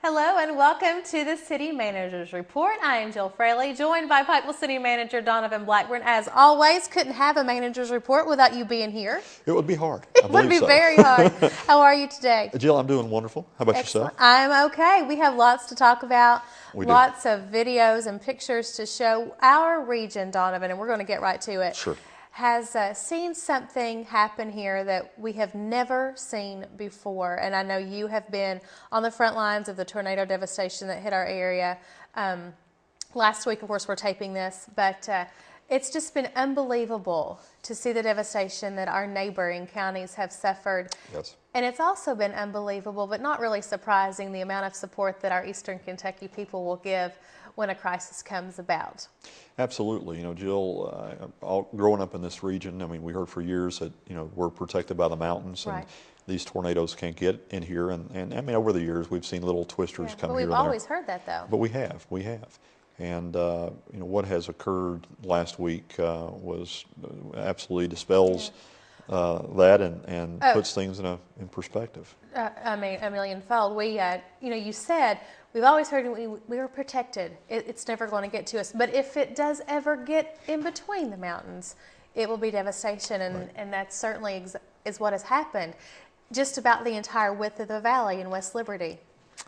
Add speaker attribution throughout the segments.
Speaker 1: Hello and welcome to the City Manager's Report. I am Jill Fraley, joined by Pikeville City Manager Donovan Blackburn. As always, couldn't have a manager's report without you being here.
Speaker 2: It would be hard.
Speaker 1: It would be very hard. How are you today?
Speaker 2: Jill, I'm doing wonderful. How about
Speaker 1: Excellent.
Speaker 2: yourself?
Speaker 1: I'm okay. We have lots to talk about,
Speaker 2: We do.
Speaker 1: lots of videos and pictures to show our region, Donovan, and we're going to get right to it.
Speaker 2: Sure.
Speaker 1: Has seen something happen here that we have never seen before. And I know you have been on the front lines of the tornado devastation that hit our area. Last week, of course, we're taping this, but it's just been unbelievable to see the devastation that our neighboring counties have suffered.
Speaker 2: Yes.
Speaker 1: And it's also been unbelievable, but not really surprising, the amount of support that our Eastern Kentucky people will give when a crisis comes about.
Speaker 2: Absolutely. You know, Jill, growing up in this region, I mean, we heard for years that, you know, we're protected by the mountains and
Speaker 1: Right.
Speaker 2: these tornadoes can't get in here. And I mean, over the years, we've seen little twisters come
Speaker 1: But
Speaker 2: here
Speaker 1: we've
Speaker 2: and there.
Speaker 1: always heard that, though.
Speaker 2: But we have. And, you know, what has occurred last week was absolutely dispels that and puts things in perspective.
Speaker 1: I mean, a millionfold. We, you know, you said we've always heard we were protected. It's never going to get to us. But if it does ever get in between the mountains, it will be devastation, and that certainly is what has happened. Just about the entire width of the valley in West Liberty,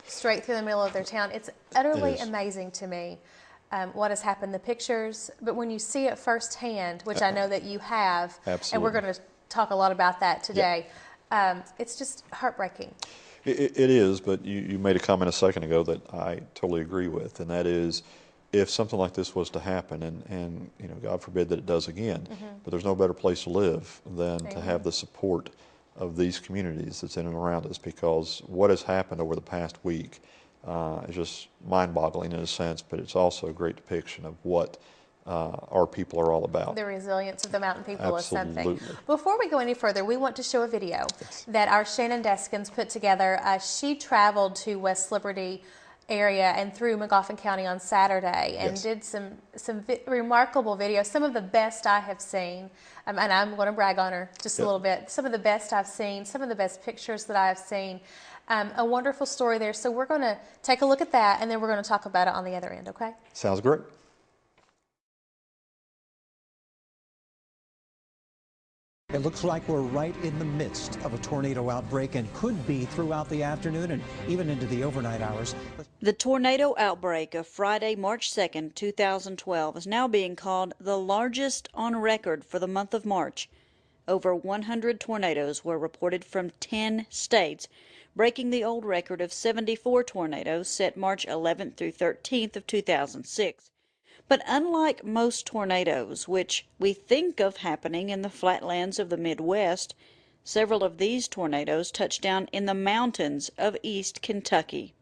Speaker 1: straight through the middle of their town. It's utterly amazing to me what has happened. The pictures, but when you see it firsthand, which I know that you have, and we're going to talk a lot about that today. It's just heartbreaking.
Speaker 2: It is, but you made a comment a second ago that I totally agree with, and that is, if something like this was to happen, and you know, God forbid that it does again, but there's no better place to live than to have the support of these communities that's in and around us, because what has happened over the past week is just mind-boggling in a sense, but it's also a great depiction of what our people are all about.
Speaker 1: The resilience of the mountain people is something.
Speaker 2: Absolutely.
Speaker 1: Before we go any further, we want to show a video that our Shannon Deskins put together. She traveled to West Liberty area and through Magoffin County on Saturday and did some remarkable videos, some of the best I have seen, and I'm going to brag on her just a little bit, some of the best I've seen, some of the best pictures that I have seen. A wonderful story there. So we're going to take a look at that, and then we're going to talk about it on the other end, okay?
Speaker 2: Sounds great.
Speaker 3: It looks like we're right in the midst of a tornado outbreak and could be throughout the afternoon and even into the overnight hours.
Speaker 4: The tornado outbreak of Friday, March 2nd, 2012 is now being called the largest on record for the month of March. Over 100 tornadoes were reported from 10 states, breaking the old record of 74 tornadoes set March 11th through 13th of 2006. But unlike most tornadoes, which we think of happening in the flatlands of the Midwest, several of these tornadoes touched down in the mountains of East Kentucky.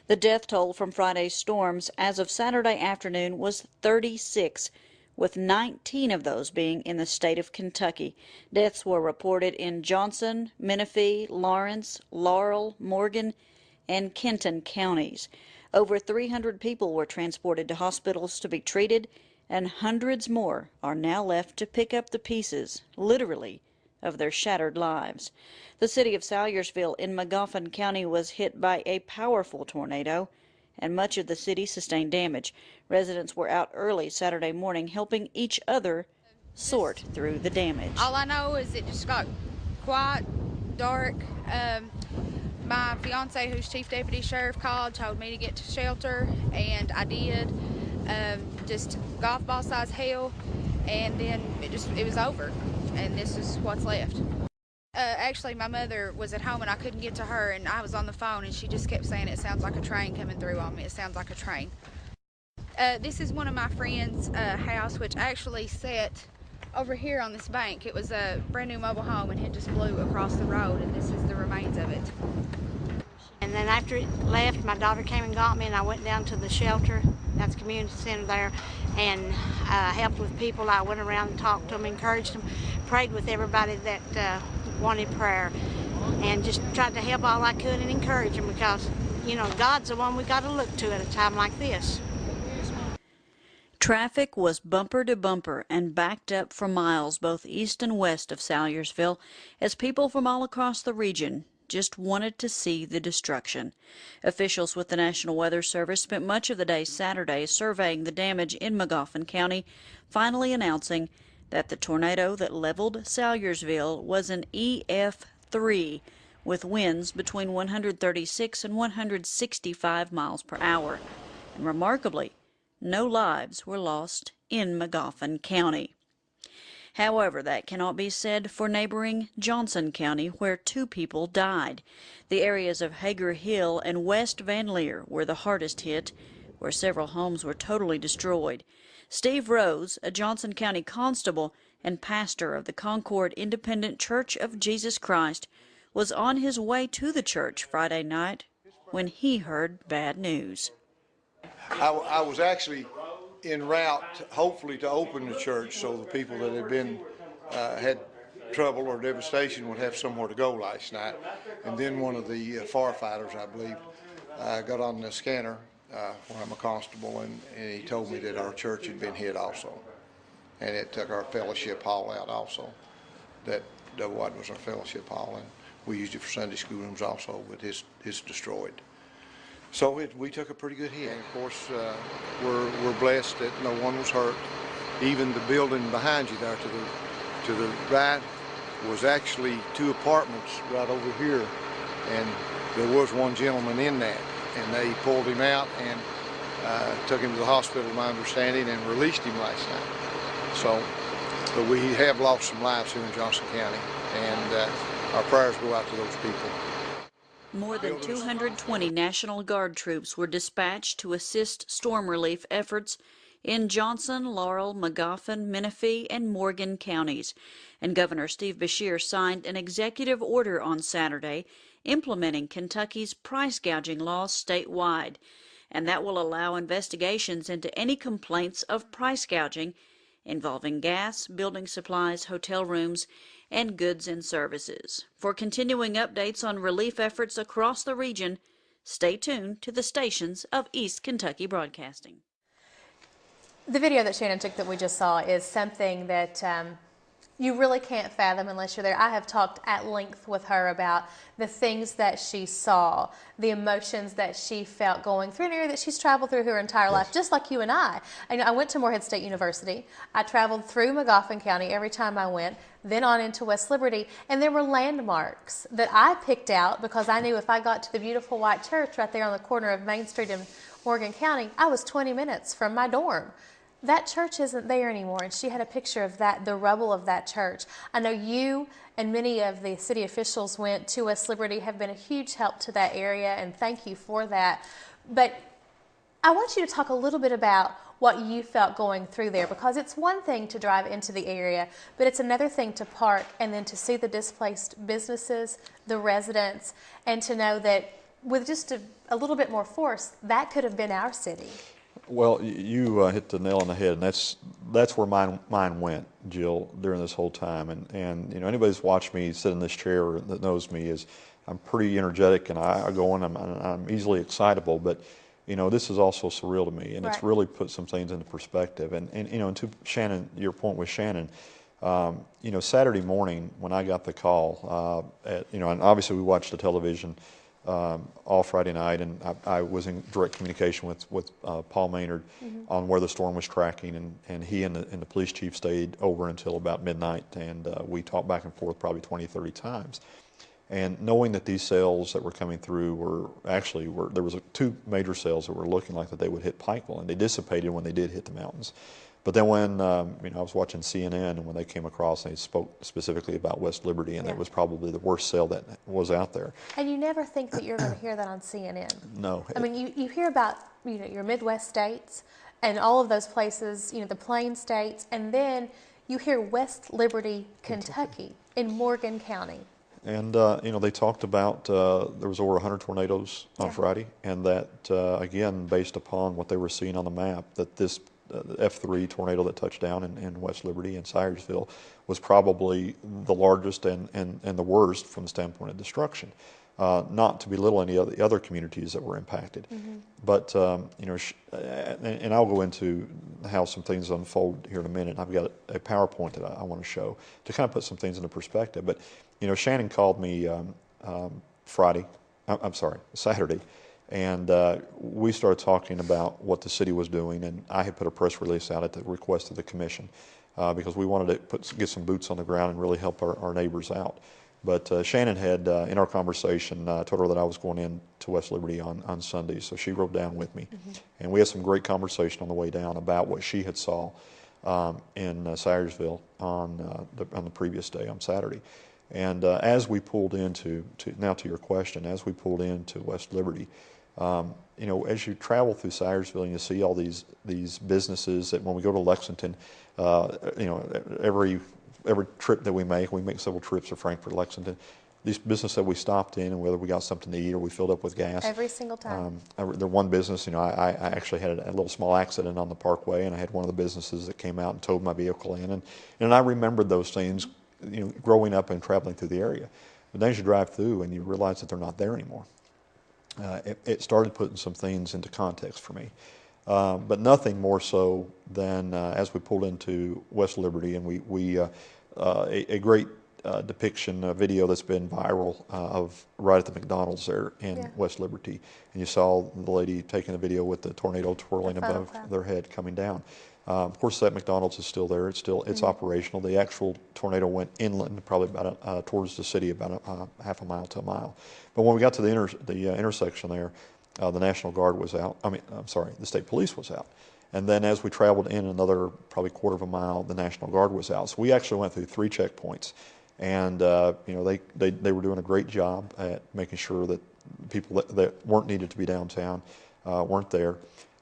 Speaker 4: The death toll from Friday's storms as of Saturday afternoon was 36, with 19 of those being in the state of Kentucky. Deaths were reported in Johnson, Menifee, Lawrence, Laurel, Morgan, and Kenton counties. Over 300 people were transported to hospitals to be treated, and hundreds more are now left to pick up the pieces, literally, of their shattered lives. The city of Salyersville in Magoffin County was hit by a powerful tornado, and much of the city sustained damage. Residents were out early Saturday morning helping each other sort through the damage.
Speaker 5: All I know is it just got quiet, dark. My fiance, who's chief deputy sheriff, called, told me to get to shelter, and I did. Just golf ball size hail, and then it was over, and this is what's left. Actually, my mother was at home and I couldn't get to her, and I was on the phone, and she just kept saying, "It sounds like a train coming through on me. It sounds like a train." This is one of my friend's house, which actually set over here on this bank. It was a brand new mobile home, and it just blew across the road, and this is the remains of it.
Speaker 6: And then after it left, my daughter came and got me, and I went down to the shelter. That's the community center there, and helped with people. I went around and talked to them, encouraged them, prayed with everybody that wanted prayer, and just tried to help all I could and encourage them, because, you know, God's the one we got to look to at a time like this.
Speaker 4: Traffic was bumper to bumper and backed up for miles both east and west of Salyersville as people from all across the region just wanted to see the destruction. Officials with the National Weather Service spent much of the day Saturday surveying the damage in Magoffin County, finally announcing that the tornado that leveled Salyersville was an EF3 with winds between 136 and 165 miles per hour. And remarkably, no lives were lost in Magoffin County. However, that cannot be said for neighboring Johnson County, where 2 people died. The areas of Hager Hill and West Van Leer were the hardest hit, where several homes were totally destroyed. Steve Rose, a Johnson County constable and pastor of the Concord Independent Church of Jesus Christ, was on his way to the church Friday night when he heard bad news.
Speaker 7: I was actually en route, hopefully, to open the church so the people that had been had trouble or devastation would have somewhere to go last night. And then one of the firefighters, I believe, got on the scanner when I'm a constable, and he told me that our church had been hit also, and it took our fellowship hall out also. That was our fellowship hall, and we used it for Sunday school rooms also, but it's destroyed. So we took a pretty good hit. And of course, we're blessed that no one was hurt. Even the building behind you there to the right was actually 2 apartments right over here, and there was one gentleman in that, and they pulled him out and took him to the hospital, my understanding, and released him last night. So, but we have lost some lives here in Johnson County, and our prayers go out to those people.
Speaker 4: More than 220 National Guard troops were dispatched to assist storm relief efforts in Johnson, Laurel, Magoffin, Menifee, and Morgan counties. And Governor Steve Beshear signed an executive order on Saturday implementing Kentucky's price gouging laws statewide. And that will allow investigations into any complaints of price gouging involving gas, building supplies, hotel rooms, and goods and services. For continuing updates on relief efforts across the region, stay tuned to the stations of East Kentucky Broadcasting.
Speaker 1: The video that Shannon took that we just saw is something that you really can't fathom unless you're there. I have talked at length with her about the things that she saw, the emotions that she felt going through an area that she's traveled through her entire life, just like you and I. I went to Morehead State University. I traveled through Magoffin County every time I went, then on into West Liberty, and there were landmarks that I picked out because I knew if I got to the beautiful white church right there on the corner of Main Street in Morgan County, I was 20 minutes from my dorm. That church isn't there anymore, and she had a picture of that, the rubble of that church. I know you and many of the city officials went to West Liberty, have been a huge help to that area, and thank you for that. But I want you to talk a little bit about what you felt going through there, because it's one thing to drive into the area, but it's another thing to park and then to see the displaced businesses, the residents, and to know that with just a little bit more force, that could have been our city.
Speaker 2: Well, you hit the nail on the head, and that's where mine went, Jill, during this whole time. And you know, anybody that's watched me sit in this chair that knows me is I'm pretty energetic, and I go on. I'm easily excitable, but you know, this is also surreal to me, and
Speaker 1: right.
Speaker 2: It's really put some things into perspective. And you know, and to Shannon, your point with Shannon, you know, Saturday morning when I got the call, you know, and obviously we watched the television all Friday night, and I was in direct communication with Paul Maynard on where the storm was tracking, and he and the police chief stayed over until about midnight, and we talked back and forth probably 20, 30 times. And knowing that these cells that were coming through there was 2 major cells that were looking like that they would hit Pikeville, and they dissipated when they did hit the mountains. But then when you know, I was watching CNN, and when they came across, they spoke specifically about West Liberty, and it was probably the worst cell that was out there. And
Speaker 1: you never think that you're going to hear that on CNN.
Speaker 2: No.
Speaker 1: I mean, you hear about, you know, your Midwest states and all of those places, you know, the Plain states, and then you hear West Liberty, Kentucky in Morgan County.
Speaker 2: And you know, they talked about there was over 100 tornadoes on Friday, and that again, based upon what they were seeing on the map, that this F3 tornado that touched down in West Liberty and Salyersville was probably the largest and the worst from the standpoint of destruction. Not to belittle any of the other communities that were impacted, but you know, and I'll go into how some things unfold here in a minute. I've got a PowerPoint that I want to show to kind of put some things into perspective. But you know, Shannon called me Saturday, and we started talking about what the city was doing, and I had put a press release out at the request of the commission because we wanted to get some boots on the ground and really help our neighbors out. But Shannon had, in our conversation, told her that I was going in to West Liberty on Sunday, so she rode down with me. And we had some great conversation on the way down about what she had saw in Sayersville on the previous day, on Saturday. And as we pulled into, now to your question, as we pulled into West Liberty, you know, as you travel through Sayersville and you see all these businesses that when we go to Lexington, you know, every trip that we make several trips to Frankfort, Lexington, these businesses that we stopped in, and whether we got something to eat or we filled up with gas.
Speaker 1: Every single time.
Speaker 2: There one business, you know, I actually had a little small accident on the Parkway, and I had one of the businesses that came out and towed my vehicle in, and I remembered those things, you know, growing up and traveling through the area. But then as you drive through and you realize that they're not there anymore, it started putting some things into context for me. But nothing more so than as we pulled into West Liberty, and we a great depiction, a video that's been viral of right at the McDonald's there in West Liberty, and you saw the lady taking the video with the tornado twirling above their head coming down. Of course, that McDonald's is still there. It's operational. The actual tornado went inland, probably about towards the city, about half a mile to a mile. But when we got to the intersection there, the National Guard was out. The state police was out. And then as we traveled in another probably quarter of a mile, the National Guard was out. So we actually went through 3 checkpoints, and you know, they were doing a great job at making sure that people that weren't needed to be downtown weren't there.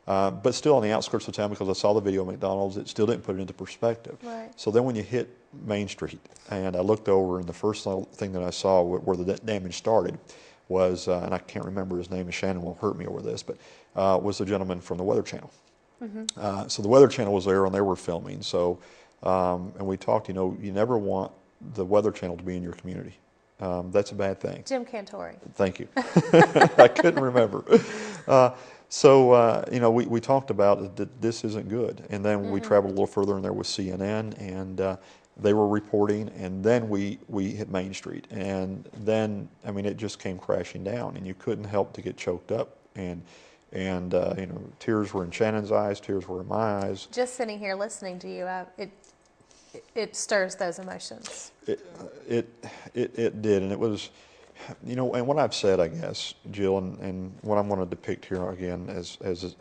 Speaker 2: But still on the outskirts of town, because I saw the video of McDonald's, it still didn't put it into perspective.
Speaker 1: Right.
Speaker 2: So then when you hit Main Street, and I looked over, and the first thing that I saw where the damage started was, and I can't remember his name, and Shannon will hurt me over this, but was the gentleman from the Weather Channel. So the Weather Channel was there, and they were filming. So, and we talked, you know, you never want the Weather Channel to be in your community. That's a bad thing.
Speaker 1: Jim Cantori.
Speaker 2: Thank you. I couldn't remember. So, you know, we talked about that this isn't good. And then we traveled a little further, and there was CNN, and they were reporting, and then we hit Main Street. And then, I mean, it just came crashing down, and you couldn't help to get choked up. And you know, tears were in Shannon's eyes, tears were in my eyes.
Speaker 1: Just sitting here listening to you, it stirs those emotions.
Speaker 2: It did, and it was, you know, and what I've said, I guess, Jill, and what I'm going to depict here again because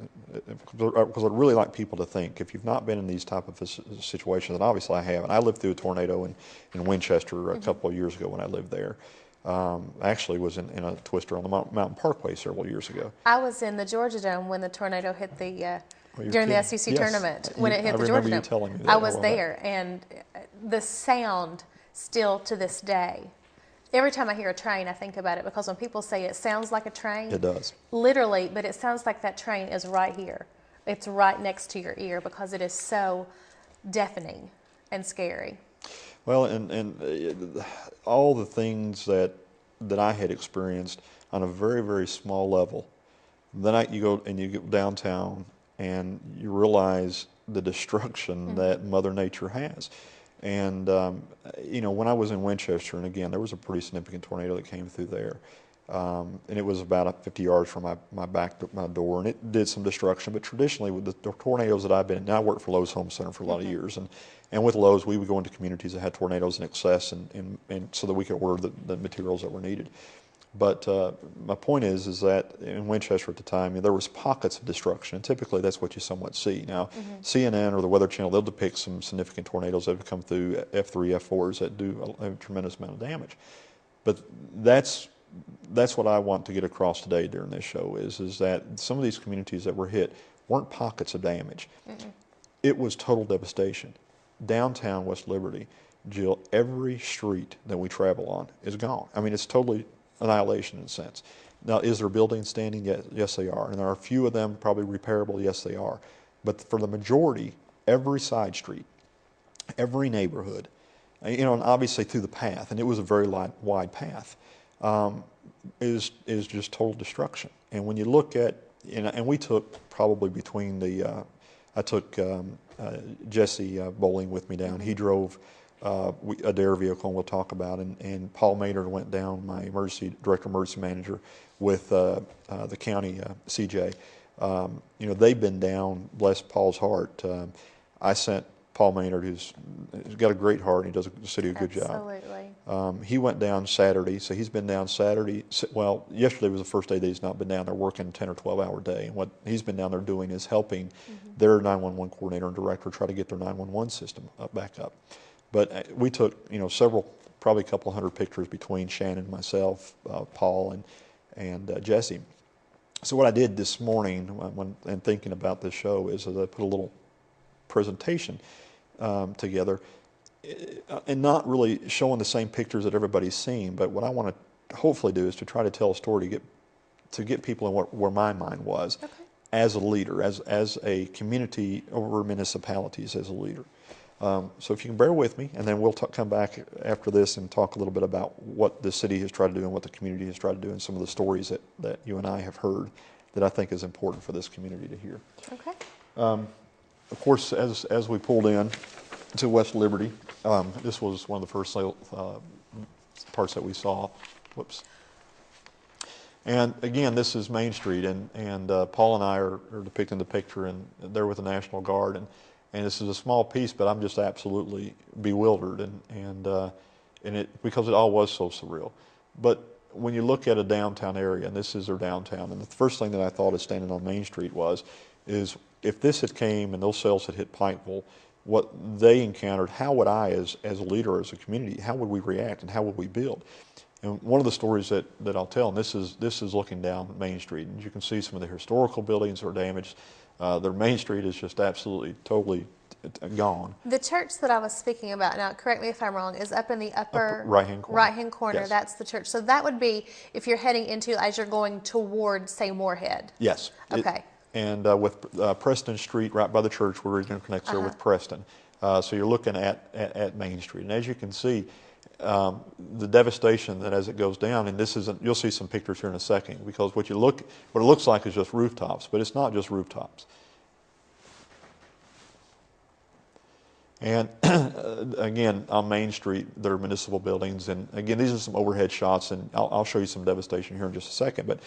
Speaker 2: I'd really like people to think, if you've not been in these type of situations, and obviously I have, and I lived through a tornado in Winchester a couple of years ago when I lived there. I actually was in a twister on the Mountain Parkway several years ago.
Speaker 1: I was in the Georgia Dome when the tornado hit during the SEC tournament, when it hit the Georgia Dome.
Speaker 2: You telling me that.
Speaker 1: I was there, and the sound still to this day. Every time I hear a train, I think about it, because when people say it sounds like a train,
Speaker 2: it does.
Speaker 1: Literally, but it sounds like that train is right here. It's right next to your ear, because it is so deafening and scary.
Speaker 2: Well, and all the things that I had experienced on a very, very small level. Then you go downtown, and you realize the destruction that Mother Nature has. And you know, when I was in Winchester, and again, there was a pretty significant tornado that came through there, and it was about 50 yards from my door, and it did some destruction. But traditionally, with the tornadoes that I've been in, now I worked for Lowe's Home Center for a lot of years, and with Lowe's, we would go into communities that had tornadoes in excess, and so that we could order the materials that were needed. But my point is that in Winchester at the time, there was pockets of destruction, and typically that's what you somewhat see. Now, CNN or the Weather Channel, they'll depict some significant tornadoes that have come through, F3, F4s, that do a tremendous amount of damage. But that's what I want to get across today during this show is that some of these communities that were hit weren't pockets of damage. It was total devastation. Downtown West Liberty, Jill, every street that we travel on is gone. I mean, it's totally annihilation in a sense. Now, is there buildings standing? Yes, they are. And there are a few of them probably repairable. Yes, they are. But for the majority, every side street, every neighborhood, you know, and obviously through the path, and it was a very wide path, is just total destruction. And when you look at, and we took probably between I took Jesse Bowling with me down. He drove a DARE vehicle, and we'll talk about, and Paul Maynard went down, my director emergency manager, with the county CJ. You know, they've been down, bless Paul's heart. I sent Paul Maynard, who's got a great heart, and he does the city a good job.
Speaker 1: Absolutely.
Speaker 2: He went down Saturday, so he's been down Saturday. Well, yesterday was the first day that he's not been down there working a 10 or 12-hour day. And what he's been down there doing is helping their 911 coordinator and director try to get their 911 system back up. But we took, you know, probably a couple hundred pictures between Shannon, myself, Paul, and Jesse. So what I did this morning when thinking about this show is that I put a little presentation together, and not really showing the same pictures that everybody's seen, but what I want to hopefully do is to try to tell a story to get people in where my mind was as a leader, as a community over municipalities as a leader. So if you can bear with me, and then we'll come back after this and talk a little bit about what the city has tried to do and what the community has tried to do, and some of the stories that you and I have heard that I think is important for this community to hear.
Speaker 1: Okay.
Speaker 2: Of course, as we pulled in to West Liberty, this was one of the first parts that we saw. Whoops. And again, this is Main Street, and Paul and I are depicting the picture, and they're with the National Guard, and this is a small piece, but I'm just absolutely bewildered, and it because it all was so surreal. But when you look at a downtown area, and this is their downtown, and the first thing that I thought of standing on Main Street is if this had came and those cells had hit Pikeville, what they encountered, how would I, as a leader, as a community, how would we react and how would we build? And one of the stories that I'll tell, and this is looking down Main Street, and you can see some of the historical buildings are damaged. Their Main Street is just absolutely, totally gone.
Speaker 1: The church that I was speaking about, now correct me if I'm wrong, is up in the upper
Speaker 2: right-hand corner.
Speaker 1: Right-hand corner.
Speaker 2: Yes.
Speaker 1: That's the church. So that would be if you're heading into, as you're going toward, say, Moorhead.
Speaker 2: Yes.
Speaker 1: Okay.
Speaker 2: And with Preston Street, right by the church, where Regional connects there with Preston. So you're looking at Main Street. And as you can see, the devastation that as it goes down, and this isn't, you'll see some pictures here in a second, because what it looks like is just rooftops, but it's not just rooftops. And again, on Main Street, there are municipal buildings, and again, these are some overhead shots, and I'll show you some devastation here in just a second. But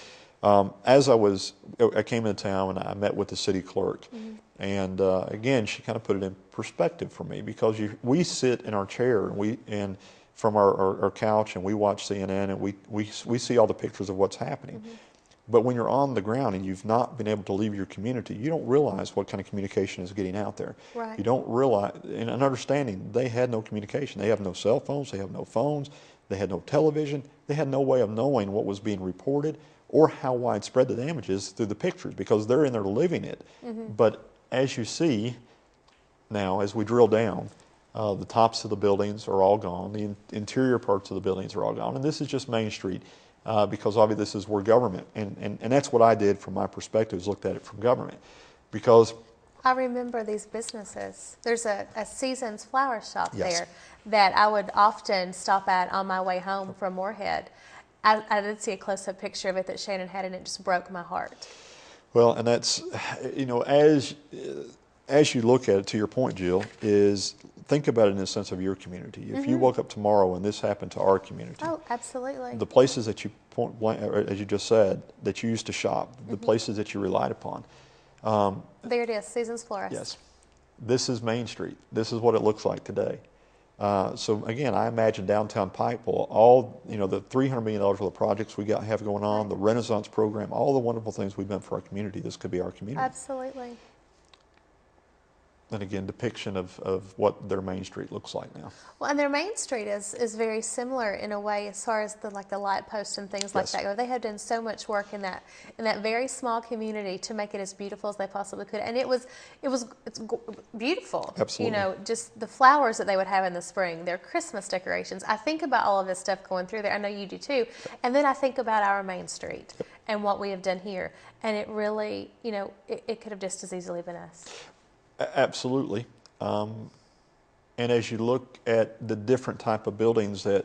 Speaker 2: as I came into town and I met with the city clerk, and again, she kind of put it in perspective for me, because we sit in our chair and from our couch, and we watch CNN, and we see all the pictures of what's happening. But when you're on the ground and you've not been able to leave your community, you don't realize what kind of communication is getting out there.
Speaker 1: Right.
Speaker 2: You don't realize, and an understanding, they had no communication. They have no cell phones, they have no phones, they had no television, they had no way of knowing what was being reported or how widespread the damage is through the pictures, because they're in there living it. But as you see now, as we drill down, the tops of the buildings are all gone, the interior parts of the buildings are all gone, and this is just Main Street. Because obviously this is where government, and that's what I did from my perspective, is looked at it from government. Because
Speaker 1: I remember these businesses. There's a Seasons flower shop
Speaker 2: Yes.
Speaker 1: there that I would often stop at on my way home from Moorhead. I did see a close-up picture of it that Shannon had, and it just broke my heart.
Speaker 2: well, and that's, you know, as you look at it, to your point, Jill, is think about it in the sense of your community. If you woke up tomorrow and this happened to our community,
Speaker 1: Oh, absolutely.
Speaker 2: the places that you point blank, or as you just said, that you used to shop, the places that you relied upon.
Speaker 1: There it is, Seasons Florist.
Speaker 2: Yes, this is Main Street. This is what it looks like today. So again, I imagine downtown Pikeville, all, you know, the $300 million worth of projects we have going on, the Renaissance program, all the wonderful things we've done for our community. This could be our community.
Speaker 1: Absolutely.
Speaker 2: And again, depiction of what their Main Street looks like now.
Speaker 1: Well, and their Main Street is very similar in a way, as far as the light posts and things like
Speaker 2: Yes.
Speaker 1: that go. They have done so much work in that very small community to make it as beautiful as they possibly could, and it's beautiful.
Speaker 2: Absolutely.
Speaker 1: You know, just the flowers that they would have in the spring, their Christmas decorations. I think about all of this stuff going through there. I know you do too. And then I think about our Main Street and what we have done here, and it really, you know, it could have just as easily been us.
Speaker 2: Absolutely. And as you look at the different type of buildings that,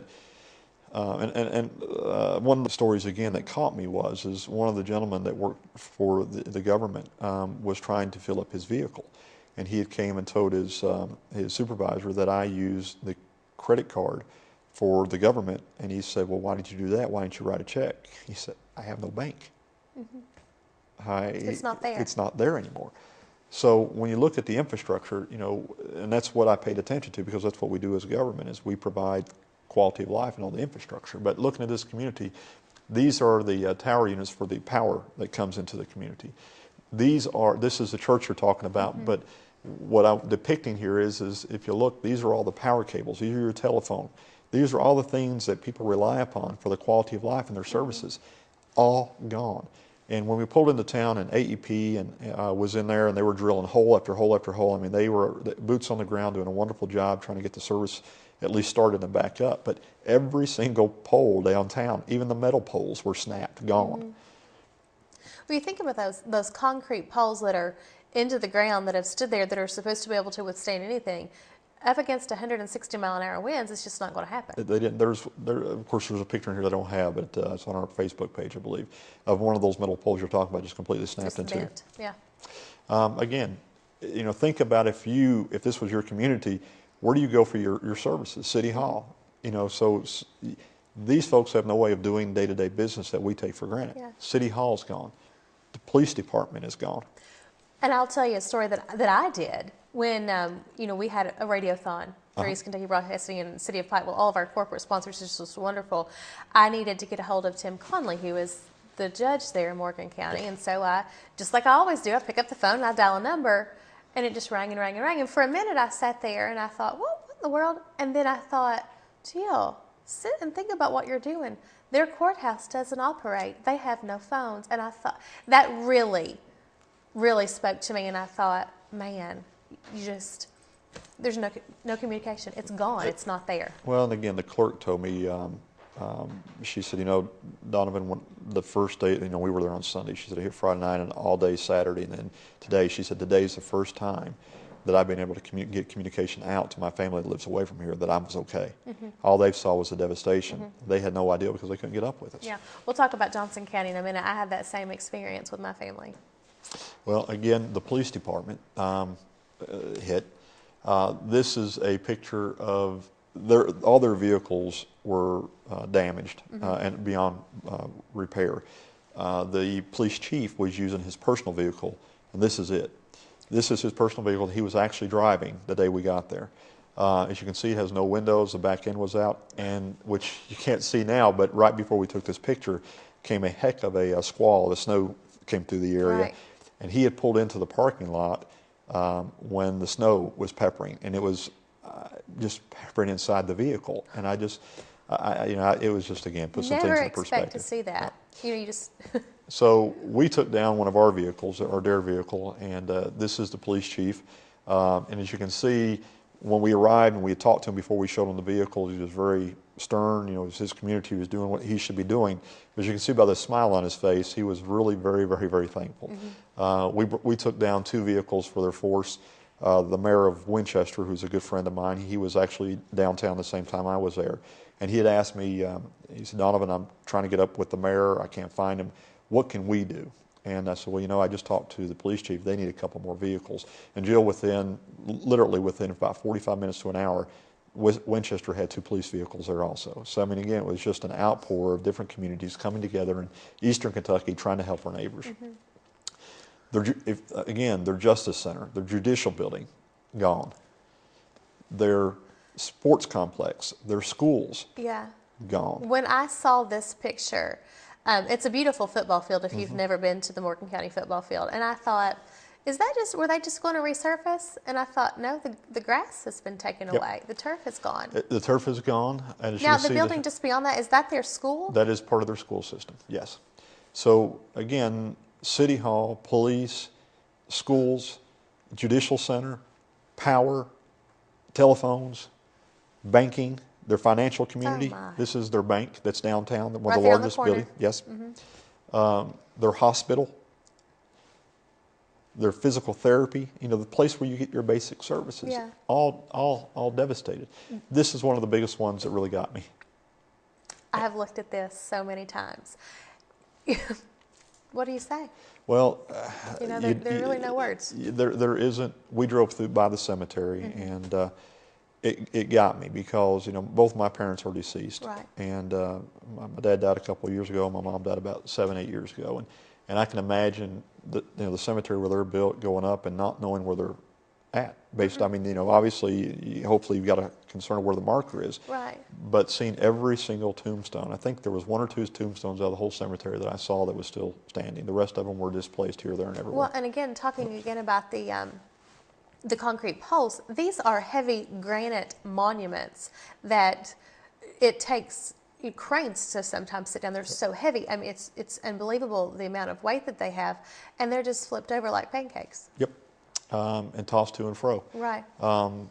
Speaker 2: one of the stories again that caught me is one of the gentlemen that worked for the government was trying to fill up his vehicle, and he had came and told his supervisor that I used credit card for the government. And he said, well, why did you do that? Why didn't you write a check? He said, I have no bank.
Speaker 1: It's not there.
Speaker 2: It's not there anymore. So when you look at the infrastructure, you know, and that's what I paid attention to, because that's what we do as a government, is we provide quality of life and all the infrastructure. But looking at this community, these are the tower units for the power that comes into the community. This is the church you're talking about, but what I'm depicting here is if you look, these are all the power cables, these are your telephone. These are all the things that people rely upon for the quality of life and their services, all gone. And when we pulled into town, and AEP was in there, and they were drilling hole after hole after hole. I mean, they were boots on the ground doing a wonderful job trying to get the service at least started and back up. But every single pole downtown, even the metal poles, were snapped, gone.
Speaker 1: Well, you think about those concrete poles that are into the ground that have stood there, that are supposed to be able to withstand anything. Up against 160-mile-an-hour winds, it's just not going to happen.
Speaker 2: They didn't. Of course, there's a picture in here that I don't have, but it's on our Facebook page, I believe, of one of those metal poles you're talking about, just completely snapped
Speaker 1: Just
Speaker 2: into.
Speaker 1: bent. Yeah.
Speaker 2: Again, you know, think about if this was your community, where do you go for your services? City Hall. You know, so these folks have no way of doing day-to-day business that we take for granted.
Speaker 1: Yeah.
Speaker 2: City Hall's gone. The police department is gone.
Speaker 1: And I'll tell you a story that I did when, you know, we had a radiothon for East Kentucky Broadcasting and City of Pikeville. All of our corporate sponsors, just was wonderful. I needed to get a hold of Tim Conley, who is the judge there in Morgan County. And so I, just like I always do, I pick up the phone and I dial a number, and it just rang and rang and rang. And for a minute I sat there and I thought, what in the world? And then I thought, Jill, sit and think about what you're doing. Their courthouse doesn't operate. They have no phones. And I thought, that really spoke to me. And I thought, man, there's no communication. It's gone. It's not there.
Speaker 2: Well, and again, the clerk told me, she said, you know, Donovan, the first day, you know, we were there on Sunday. She said, I hit Friday night and all day Saturday. And then today, she said, today's the first time that I've been able to get communication out to my family that lives away from here that I was okay. All they saw was the devastation. They had no idea because they couldn't get up with us.
Speaker 1: Yeah. We'll talk about Johnson County in a minute. I had that same experience with my family.
Speaker 2: Well, again, the police department hit. This is a picture of all their vehicles were damaged and beyond repair. The police chief was using his personal vehicle, and this is it. This is his personal vehicle that he was actually driving the day we got there. As you can see, it has no windows. The back end was out, and which you can't see now, but right before we took this picture came a heck of a squall. The snow came through the area.
Speaker 1: Right.
Speaker 2: And he had pulled into the parking lot when the snow was peppering, and it was just peppering inside the vehicle. And I just, it was just, again, put some things in perspective.
Speaker 1: Never expect to see that. You know, you just.
Speaker 2: So we took down one of our vehicles, our DARE vehicle, and this is the police chief. And as you can see, when we arrived and we had talked to him before we showed him the vehicle, he was very stern. You know, it was his community. He was doing what he should be doing. As you can see by the smile on his face, he was really very, very, very thankful. We took down 2 vehicles for their force. The mayor of Winchester, who's a good friend of mine, he was actually downtown the same time I was there. And he had asked me, he said, Donovan, I'm trying to get up with the mayor. I can't find him. What can we do? And I said, well, you know, I just talked to the police chief. They need a couple more vehicles. And Jill, literally within about 45 minutes to an hour, Winchester had 2 police vehicles there also. So, I mean, again, it was just an outpour of different communities coming together in eastern Kentucky trying to help our neighbors. Their justice center, their judicial building, gone. Their sports complex, their schools, gone.
Speaker 1: When I saw this picture, it's a beautiful football field if you've never been to the Morgan County football field. And I thought, were they just going to resurface? And I thought, no, the grass has been taken away. The turf is gone.
Speaker 2: The turf is gone. And
Speaker 1: now, the building just beyond that, is that their school?
Speaker 2: That is part of their school system, yes. So, again, City Hall, police, schools, judicial center, power, telephones, banking, their financial community. This is their bank that's downtown, one of the largest buildings. Yes. Their hospital, their physical therapy, you know, the place where you get your basic services, all devastated. This is one of the biggest ones that really got me.
Speaker 1: I have looked at this so many times. What do you say?
Speaker 2: Well,
Speaker 1: you know, there are really no words.
Speaker 2: There isn't. We drove by the cemetery, and it got me because, you know, both my parents are deceased.
Speaker 1: Right.
Speaker 2: And my dad died a couple of years ago. My mom died about 7, 8 years ago. And I can imagine the cemetery where they're built going up and not knowing where they're at. I mean, you know, obviously, hopefully you've got a concern of where the marker is.
Speaker 1: Right.
Speaker 2: But seeing every single tombstone, I think there was 1 or 2 tombstones out of the whole cemetery that I saw that was still standing. The rest of them were displaced here, there, and everywhere.
Speaker 1: Well, and again, talking again about the concrete poles, these are heavy granite monuments that it takes cranes to sometimes sit down. They're so heavy. I mean, it's unbelievable the amount of weight that they have, and they're just flipped over like pancakes.
Speaker 2: Yep. And tossed to and fro.
Speaker 1: Right.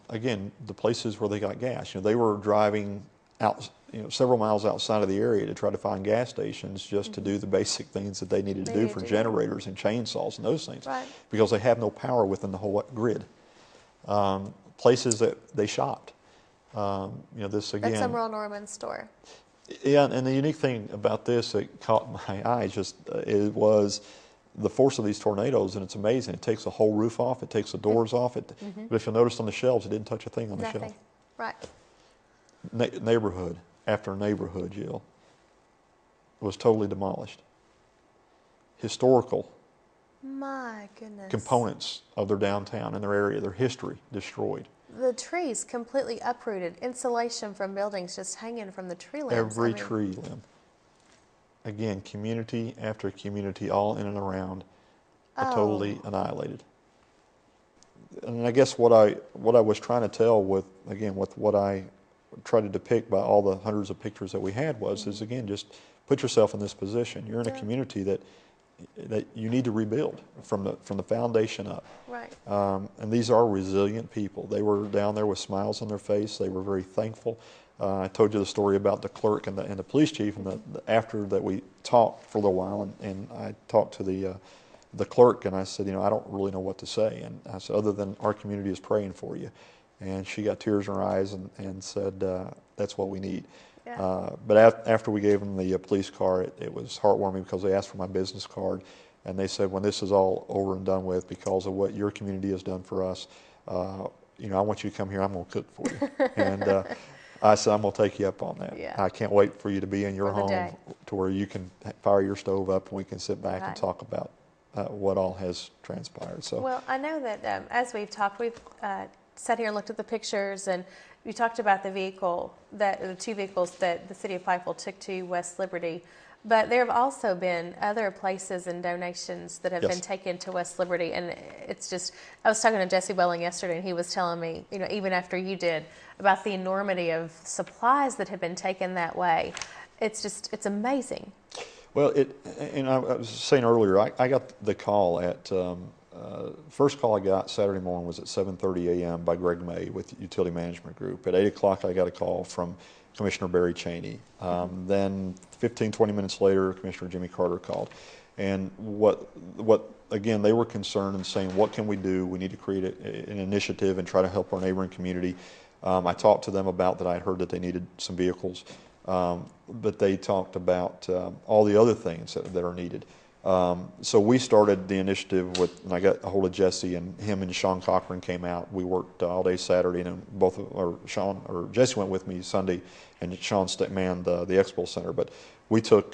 Speaker 2: Again, the places where they got gas, you know, they were driving out, you know, several miles outside of the area to try to find gas stations just to do the basic things that they needed to do for generators and chainsaws and those things.
Speaker 1: Right.
Speaker 2: Because they have no power within the whole grid. Places that they shopped. You know, this again.
Speaker 1: That's a Merle Norman store.
Speaker 2: Yeah, and the unique thing about this that caught my eye just it was the force of these tornadoes, and it's amazing. It takes the whole roof off, it takes the doors off. But if you'll notice on the shelves, it didn't touch a thing on the
Speaker 1: Nothing.
Speaker 2: shelf.
Speaker 1: Right.
Speaker 2: Neighborhood after neighborhood, Jill, was totally demolished. Historical
Speaker 1: My goodness.
Speaker 2: components of their downtown and their area, their history, destroyed.
Speaker 1: The trees completely uprooted. Insulation from buildings just hanging from the tree limbs.
Speaker 2: Every tree limb. Again, community after community, all in and around, totally annihilated. And I guess what I was trying to tell with what I tried to depict by all the hundreds of pictures that we had is again, just put yourself in this position. You're in a community that you need to rebuild from the foundation up.
Speaker 1: Right.
Speaker 2: And these are resilient people. They were down there with smiles on their face. They were very thankful. I told you the story about the clerk and the police chief, and after that we talked for a little while, and I talked to the clerk, and I said, you know, I don't really know what to say, and I said, other than our community is praying for you. And she got tears in her eyes and said, that's what we need.
Speaker 1: Yeah.
Speaker 2: But after we gave them the police car, it was heartwarming because they asked for my business card, and they said, when this is all over and done with, because of what your community has done for us, you know, I want you to come here. I'm going to cook for you. And I said, I'm going to take you up on that.
Speaker 1: Yeah.
Speaker 2: I can't wait for you to be in your
Speaker 1: For the
Speaker 2: home
Speaker 1: day.
Speaker 2: to where you can fire your stove up and we can sit back and talk about what all has transpired. So.
Speaker 1: Well, I know that as we've talked, we've sat here and looked at the pictures, and you talked about the two vehicles that the city of Pikeville took to West Liberty. But there have also been other places and donations that have been taken to West Liberty, and it's just, I was talking to Jesse Welling yesterday, and he was telling me, you know, even after you did, about the enormity of supplies that have been taken that way. It's amazing.
Speaker 2: Well, and I was saying earlier, I got the call at, first call I got Saturday morning was at 7:30 a.m. by Greg May with Utility Management Group. At 8 o'clock, I got a call from Commissioner Barry Cheney. Then 15, 20 minutes later, Commissioner Jimmy Carter called. And again, they were concerned and saying, what can we do? We need to create an initiative and try to help our neighboring community. I talked to them about that. I heard that they needed some vehicles, but they talked about all the other things that are needed. So we started the initiative and I got a hold of Jesse, and him and Sean Cochran came out. We worked all day Saturday, and Jesse went with me Sunday, and Sean manned the expo center. But we took,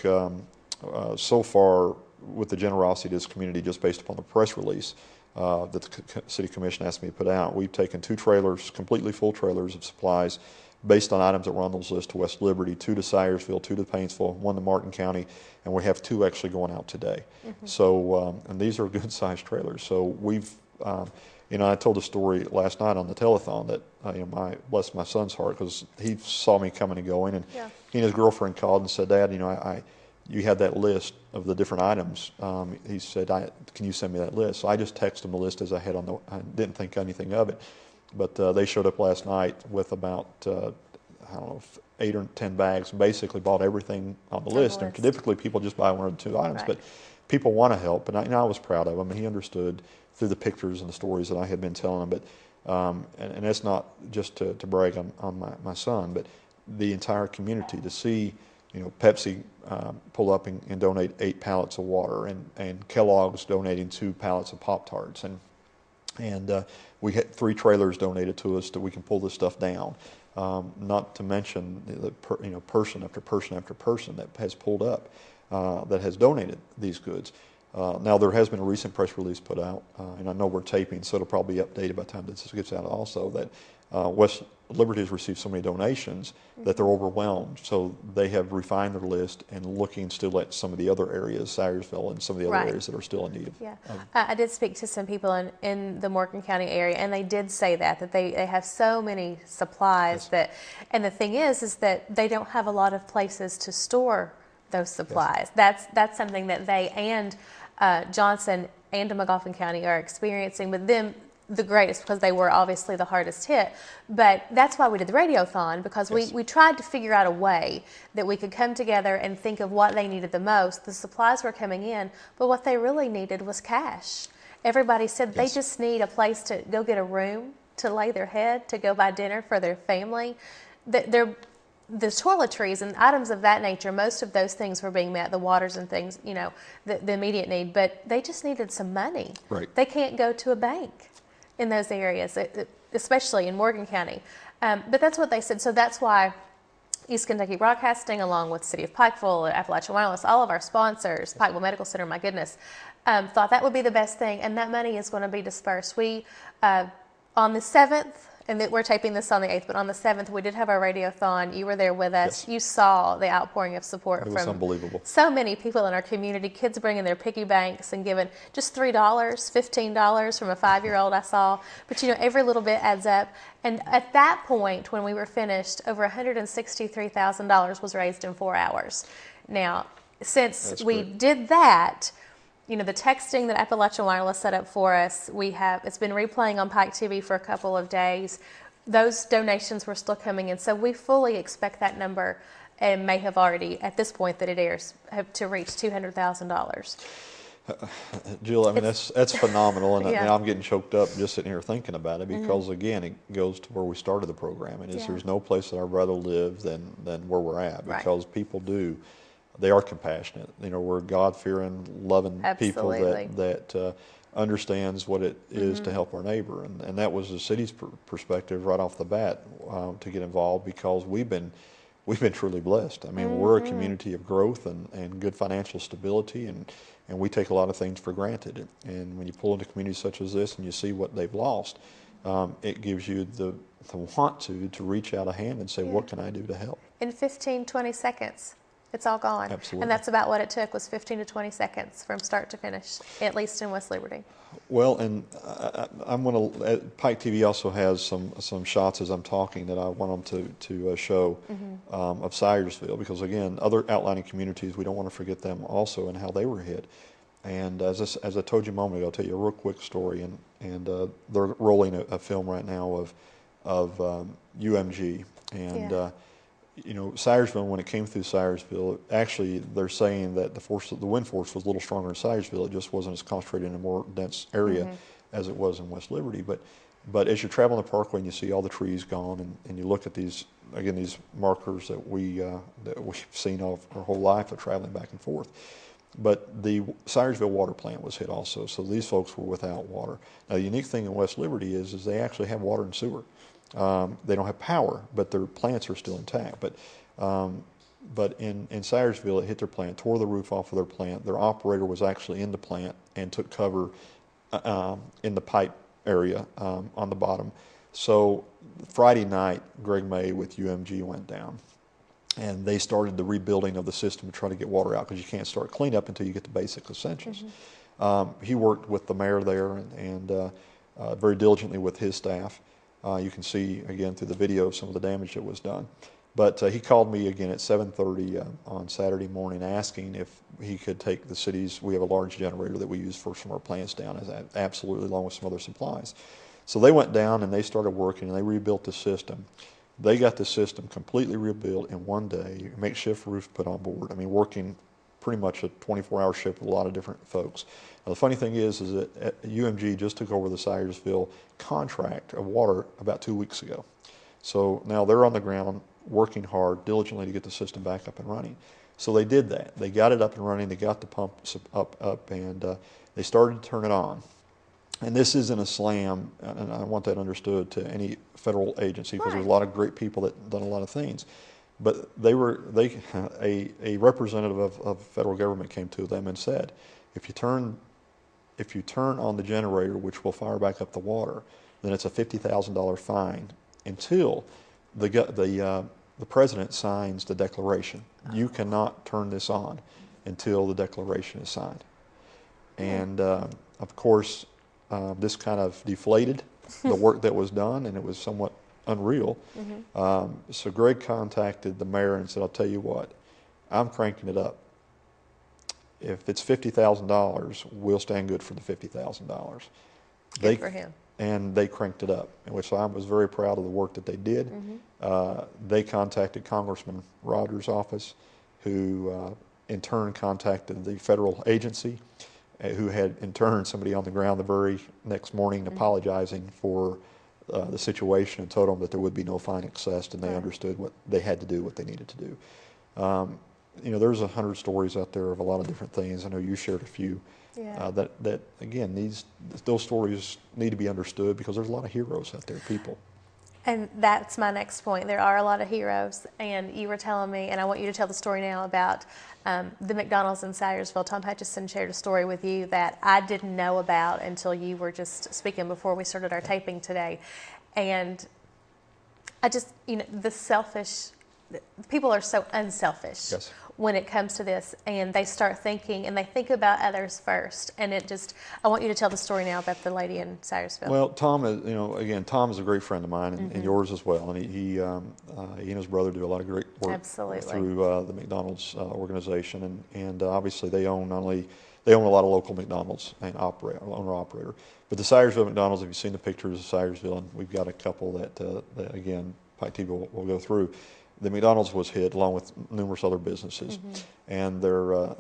Speaker 2: so far, with the generosity of this community, just based upon the press release that the City Commission asked me to put out, we've taken 2 trailers, completely full trailers of supplies, based on items that were on those lists, to West Liberty, 2 to Syersville, 2 to Painesville, 1 to Martin County, and we have 2 actually going out today. So, and these are good-sized trailers. So we've, you know, I told a story last night on the telethon that, you know, bless my son's heart, because he saw me coming and going, and he and his girlfriend called and said, Dad, you know, you had that list of the different items. He said, can you send me that list? So I just texted him the list as I had I didn't think anything of it. But they showed up last night with about, I don't know, 8 or 10 bags, basically bought everything on the list. And typically people just buy 1 or 2 items, but people want to help. And I was proud of him, and he understood through the pictures and the stories that I had been telling him. But, and that's not just to brag on my son, but the entire community to see, you know, Pepsi pull up and donate 8 pallets of water, and Kellogg's donating 2 pallets of Pop-Tarts. And And we had 3 trailers donated to us that we can pull this stuff down. Not to mention the person after person after person that has pulled up that has donated these goods. Now there has been a recent press release put out, and I know we're taping, so it'll probably be updated by the time this gets out also, that West Liberty has received so many donations that they're overwhelmed. So they have refined their list and looking still at some of the other areas, Syersville and some of the other areas that are still in need of.
Speaker 1: Yeah, I did speak to some people in the Morgan County area, and they did say that they have so many supplies that, and the thing is that they don't have a lot of places to store those supplies. That's something that they and Johnson and McGoffin County are experiencing, with them the greatest because they were obviously the hardest hit. But that's why we did the Radiothon, because we tried to figure out a way that we could come together and think of what they needed the most. The supplies were coming in, but what they really needed was cash. Everybody said they just need a place to go get a room, to lay their head, to go buy dinner for their family. The toiletries and items of that nature, most of those things were being met, the waters and things, the immediate need, but they just needed some money.
Speaker 2: Right.
Speaker 1: They can't go to a bank in those areas, especially in Morgan County. But that's what they said. So that's why East Kentucky Broadcasting, along with City of Pikeville, Appalachian Wireless, all of our sponsors, Pikeville Medical Center, my goodness, thought that would be the best thing, and that money is going to be dispersed. We, on the 7th, and we're taping this on the 8th, but on the 7th, we did have our Radiothon. You were there with us.
Speaker 2: Yes.
Speaker 1: You saw the outpouring of support
Speaker 2: It was
Speaker 1: from
Speaker 2: unbelievable.
Speaker 1: So many people in our community, kids bringing their piggy banks and giving just $3, $15 from a 5-year-old I saw. But, every little bit adds up. And at that point, when we were finished, over $163,000 was raised in 4 hours. Now, since we did that, the texting that Appalachian Wireless set up for us, it's been replaying on Pike TV for a couple of days. Those donations were still coming in, so we fully expect that number, and may have already, at this point that it airs, to reach $200,000.
Speaker 2: Jill, I mean, that's phenomenal, and
Speaker 1: Yeah.
Speaker 2: I'm getting choked up just sitting here thinking about it, because again, it goes to where we started the program, and there's no place that I'd rather live than where we're at, because people they are compassionate. We're God-fearing, loving people that understands what it is to help our neighbor, and that was the city's perspective right off the bat to get involved, because we've been truly blessed. I mean, we're a community of growth and good financial stability, and we take a lot of things for granted. And when you pull into communities such as this and you see what they've lost, it gives you the want to reach out a hand and say, what can I do to help? In
Speaker 1: 15, 20 seconds. It's all gone.
Speaker 2: Absolutely.
Speaker 1: And that's about what it took, was 15 to 20 seconds from start to finish, at least in West Liberty.
Speaker 2: Well, and I'm going to, Pike TV also has some shots as I'm talking that I want them to show of Syersville, because again, other outlying communities, we don't want to forget them also and how they were hit. And as I told you a moment ago, I'll tell you a real quick story, and they're rolling a film right now of UMG, and Syersville, when it came through Syersville, actually they're saying that the wind force was a little stronger in Syersville. It just wasn't as concentrated in a more dense area as it was in West Liberty. But as you travel on the parkway and you see all the trees gone, and you look at these markers that we've seen our whole life of traveling back and forth. But the Syersville water plant was hit also, so these folks were without water. Now the unique thing in West Liberty is they actually have water and sewer. They don't have power, but their plants are still intact. But in Syersville, it hit their plant, tore the roof off of their plant. Their operator was actually in the plant and took cover in the pipe area on the bottom. So Friday night, Greg May with UMG went down, and they started the rebuilding of the system to try to get water out, because you can't start cleanup until you get the basic essentials. He worked with the mayor there and very diligently with his staff. You can see, again, through the video, some of the damage that was done. But he called me again at 7:30 on Saturday morning asking if he could take the city's, we have a large generator that we use for some of our plants down, absolutely, along with some other supplies. So they went down and they started working, and they rebuilt the system. They got the system completely rebuilt in one day, makeshift roof put on board. I mean, working pretty much a 24-hour shift with a lot of different folks. Now, the funny thing is that UMG just took over the Syersville contract of water about 2 weeks ago. So now they're on the ground working hard, diligently, to get the system back up and running. So they did that. They got it up and running. They got the pumps up, and they started to turn it on. and this isn't a slam, and I want that understood, to any federal agency, because there's a
Speaker 1: Right.
Speaker 2: lot of great people that done a lot of things. But a representative of federal government came to them and said, if you turn on the generator, which will fire back up the water, then it's a $50,000 fine until the president signs the declaration. You cannot turn this on until the declaration is signed. And of course, this kind of deflated the work that was done, and it was somewhat unreal. So Greg contacted the mayor and said, I'll tell you what, I'm cranking it up. If it's $50,000, we'll stand good for the $50,000.
Speaker 1: Good for him.
Speaker 2: And they cranked it up, which I was very proud of the work that they did. They contacted Congressman Rogers' office, who in turn contacted the federal agency, who had in turn somebody on the ground the very next morning apologizing for the situation and told them that there would be no fine assessed, and they understood what they had to do, what they needed to do. You know, there's 100 stories out there of a lot of different things. I know you shared a few.
Speaker 1: Yeah.
Speaker 2: That again, those stories need to be understood, because there's a lot of heroes out there, people.
Speaker 1: And that's my next point. There are a lot of heroes, and you were telling me, and I want you to tell the story now about the McDonald's in Sayersville. Tom Hutchison shared a story with you that I didn't know about until you were just speaking before we started our taping today. And I just, you know, people are so unselfish.
Speaker 2: Yes.
Speaker 1: When it comes to this, and they start thinking, and they think about others first, and I want you to tell the story now about the lady in Sayersville.
Speaker 2: Well, Tom is, you know, again, Tom is a great friend of mine, and yours as well, and he and his brother do a lot of great work
Speaker 1: Absolutely.
Speaker 2: through the McDonald's organization, and obviously they own a lot of local McDonald's and owner-operator. But the Sayersville McDonald's, if you've seen the pictures of Sayersville, and we've got a couple that again, Pike TV will go through. The McDonald's was hit, along with numerous other businesses, and the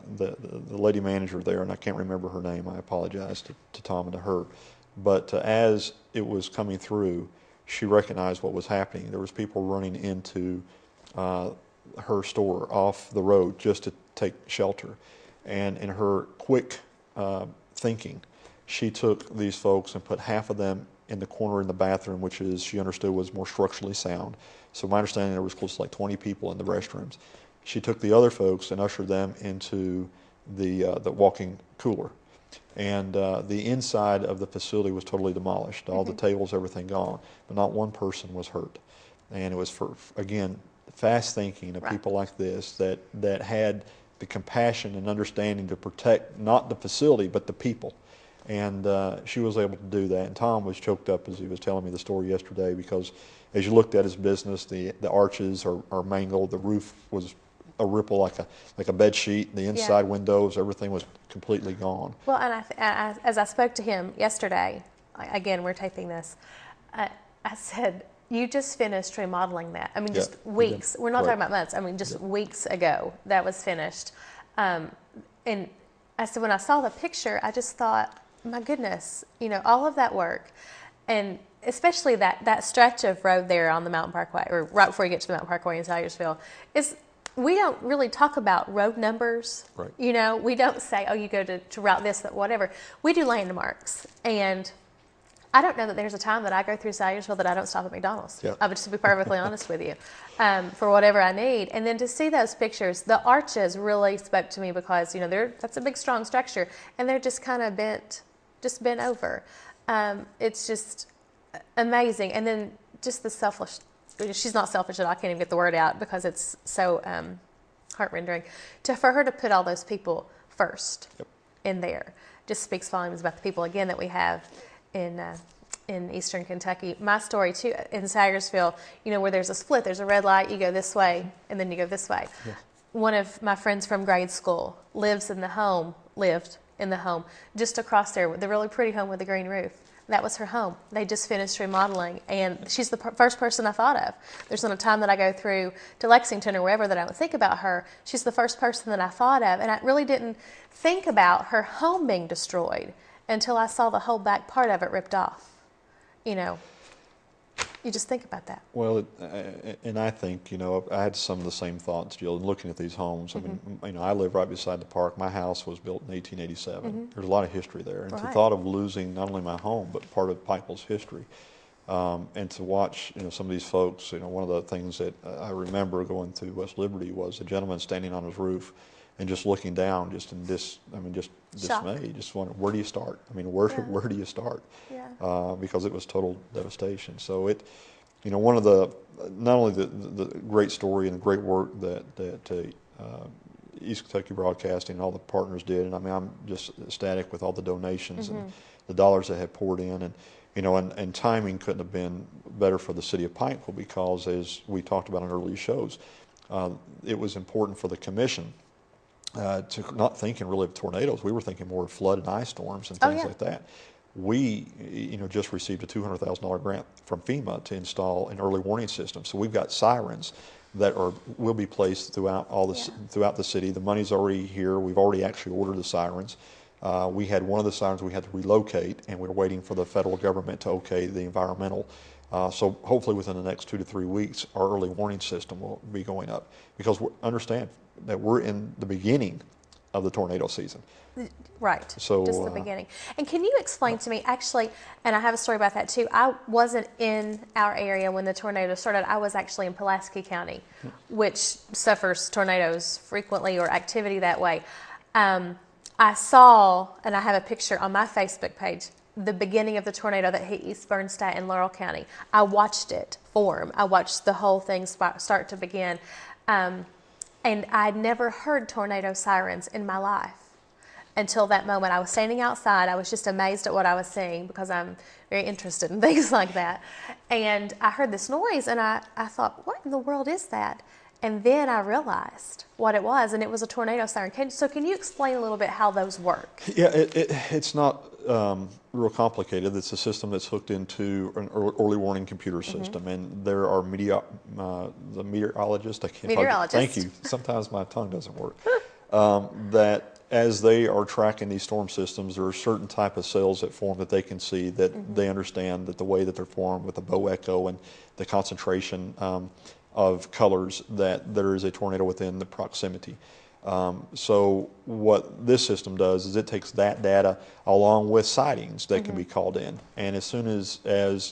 Speaker 2: lady manager there, and I can't remember her name, I apologize to Tom and to her, but as it was coming through, she recognized what was happening. There was people running into her store off the road just to take shelter, and in her quick thinking, she took these folks and put half of them in the corner in the bathroom, which she understood was more structurally sound. So my understanding, there was close to like 20 people in the restrooms. She took the other folks and ushered them into the walk-in cooler. And the inside of the facility was totally demolished. All the tables, everything gone. But not one person was hurt. And it was for, again, fast thinking of people like this that had the compassion and understanding to protect not the facility, but the people. And she was able to do that. And Tom was choked up as he was telling me the story yesterday, because as you looked at his business, the arches are mangled. The roof was a ripple like a bed sheet. The inside windows, everything was completely gone.
Speaker 1: Well, and as I spoke to him yesterday, again, we're taping this, I said, you just finished remodeling that. I mean, just weeks. We're not talking about months. I mean, just weeks ago that was finished. And I said, when I saw the picture, I just thought, my goodness, you know, all of that work, and especially that stretch of road there on the Mountain Parkway, or right before you get to the Mountain Parkway in Sayersville, we don't really talk about road numbers.
Speaker 2: Right.
Speaker 1: You know, we don't say, oh, you go to route this, that, whatever. We do landmarks, and I don't know that there's a time that I go through Sayersville that I don't stop at McDonald's.
Speaker 2: Yeah.
Speaker 1: I would just be perfectly honest with you, for whatever I need. And then to see those pictures, the arches really spoke to me, because, you know, that's a big, strong structure, and they're just kind of bent over. It's just amazing. And then just the selfless, she's not selfish at all, I can't even get the word out because it's so heart-rendering. For her to put all those people first in there just speaks volumes about the people, again, that we have in Eastern Kentucky. My story too, in Sayersville, you know, where there's a split, there's a red light, you go this way, and then you go this way. Yeah. One of my friends from grade school lived in the home just across there, the really pretty home with the green roof. That was her home. They just finished remodeling, and she's the first person I thought of. There's not a time that I go through to Lexington or wherever that I would think about her. She's the first person that I thought of, and I really didn't think about her home being destroyed until I saw the whole back part of it ripped off. You know, You just think about that.
Speaker 2: Well, and I think, you know, I had some of the same thoughts, Jill, in looking at these homes. I mean, you know, I live right beside the park. My house was built in 1887. There's a lot of history there. And the
Speaker 1: Right.
Speaker 2: thought of losing not only my home, but part of Pikeville's history, and to watch, you know, some of these folks, you know, one of the things that I remember going through West Liberty was a gentleman standing on his roof and just looking down, just in just
Speaker 1: Shock.
Speaker 2: dismay, just wondering, where do you start? I mean, where
Speaker 1: Yeah.
Speaker 2: where do you start?
Speaker 1: Yeah.
Speaker 2: Because it was total devastation. So it, you know, one of the, not only the great story and the great work that East Kentucky Broadcasting and all the partners did, and I mean, I'm just ecstatic with all the donations and the dollars that have poured in, and you know, and timing couldn't have been better for the city of Pikeville, because as we talked about in earlier shows, it was important for the commission to not thinking really of tornadoes. We were thinking more of flood and ice storms and
Speaker 1: Oh,
Speaker 2: things
Speaker 1: yeah.
Speaker 2: like that. We, you know, just received a $200,000 grant from FEMA to install an early warning system. So we've got sirens that will be placed throughout throughout the city. The money's already here. We've already actually ordered the sirens. We had one of the sirens we had to relocate, and we're waiting for the federal government to okay the environmental. So hopefully within the next 2 to 3 weeks, our early warning system will be going up, because understand that we're in the beginning of the tornado season.
Speaker 1: Right.
Speaker 2: So,
Speaker 1: just the beginning. And can you explain to me, actually, and I have a story about that too. I wasn't in our area when the tornado started. I was actually in Pulaski County, which suffers tornadoes frequently or activity that way. I saw, and I have a picture on my Facebook page, the beginning of the tornado that hit East Bernstein in Laurel County. I watched it form. I watched the whole thing start to begin. And I'd never heard tornado sirens in my life until that moment. I was standing outside. I was just amazed at what I was seeing, because I'm very interested in things like that. And I heard this noise, and I thought, what in the world is that? And then I realized what it was, and it was a tornado siren. Can you explain a little bit how those work?
Speaker 2: Yeah, it's not real complicated. It's a system that's hooked into an early warning computer system, and there are the meteorologists. I can't.
Speaker 1: Meteorologists.
Speaker 2: Thank you. Sometimes my tongue doesn't work. That as they are tracking these storm systems, there are certain type of cells that form that they can see, that they understand that the way that they're formed with the bow echo and the concentration of colors, that there is a tornado within the proximity. So what this system does is it takes that data along with sightings that can be called in, and as soon as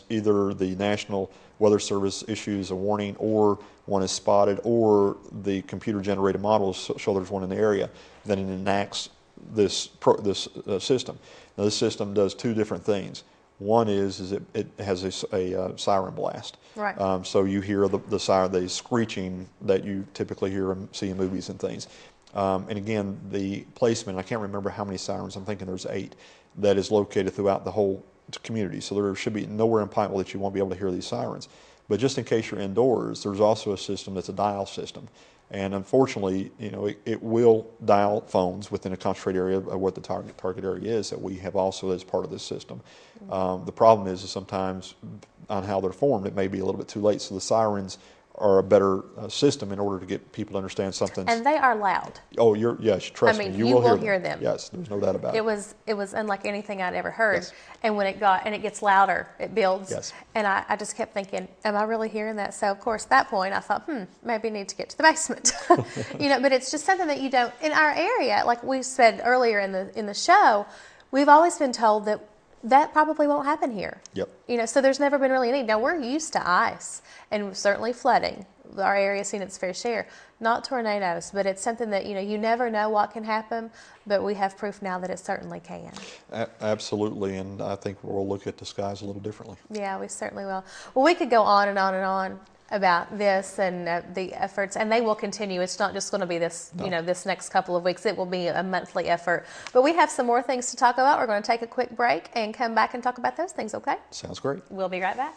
Speaker 2: either the National Weather Service issues a warning, or one is spotted, or the computer generated models show there's one in the area, then it enacts this system. Now this system does two different things. One is it has a siren blast.
Speaker 1: Right.
Speaker 2: So you hear the siren, the screeching that you typically hear and see in movies and things. And again, the placement, I can't remember how many sirens, I'm thinking there's 8, that is located throughout the whole community. So there should be nowhere in Pikeville that you won't be able to hear these sirens. But just in case you're indoors, there's also a system that's a dial system. And unfortunately, you know, it will dial phones within a concentrated area of what the target area is, that we have also as part of this system. The problem is sometimes on how they're formed, it may be a little bit too late. So the sirens are a better system in order to get people to understand something.
Speaker 1: And they are loud.
Speaker 2: Oh, yes, trust me,
Speaker 1: you will hear them.
Speaker 2: Yes, there's no doubt about it.
Speaker 1: It was unlike anything I'd ever heard.
Speaker 2: Yes.
Speaker 1: And when it gets louder, it builds.
Speaker 2: Yes.
Speaker 1: And I just kept thinking, am I really hearing that? So of course, at that point, I thought, maybe I need to get to the basement. You know, but it's just something that you don't, in our area, like we said earlier in the show, we've always been told that probably won't happen here.
Speaker 2: Yep.
Speaker 1: You know, so there's never been really a need. Now, we're used to ice and certainly flooding. Our area's seen its fair share. Not tornadoes, but it's something that, you know, you never know what can happen, but we have proof now that it certainly can.
Speaker 2: Absolutely, and I think we'll look at the skies a little differently.
Speaker 1: Yeah, we certainly will. Well, we could go on and on and on about this and the efforts, and they will continue. It's not just going to be this,
Speaker 2: No.
Speaker 1: you know, this next couple of weeks. It will be a monthly effort. But we have some more things to talk about. We're going to take a quick break and come back and talk about those things, okay?
Speaker 2: Sounds great.
Speaker 1: We'll be right back.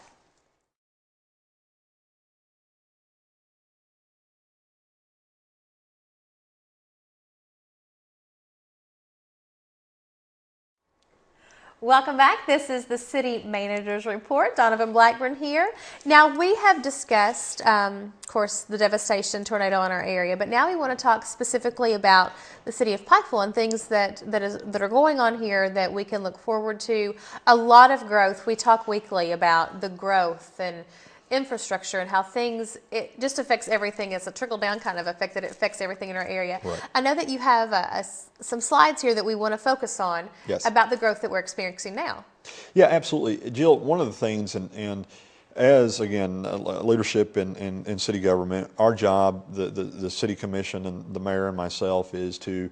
Speaker 1: Welcome back. This is the City Manager's Report. Donovan Blackburn here. Now, we have discussed, of course, the devastation tornado in our area, but now we want to talk specifically about the city of Pikeville and things that are going on here that we can look forward to. A lot of growth. We talk weekly about the growth and infrastructure and how it just affects everything. It's a trickle-down kind of effect that it affects everything in our area.
Speaker 2: Right.
Speaker 1: I know that you have some slides here that we want to focus on about the growth that we're experiencing now.
Speaker 2: Yeah, absolutely. Jill, one of the things, and as, again, leadership in city government, our job, the city commission and the mayor and myself, is to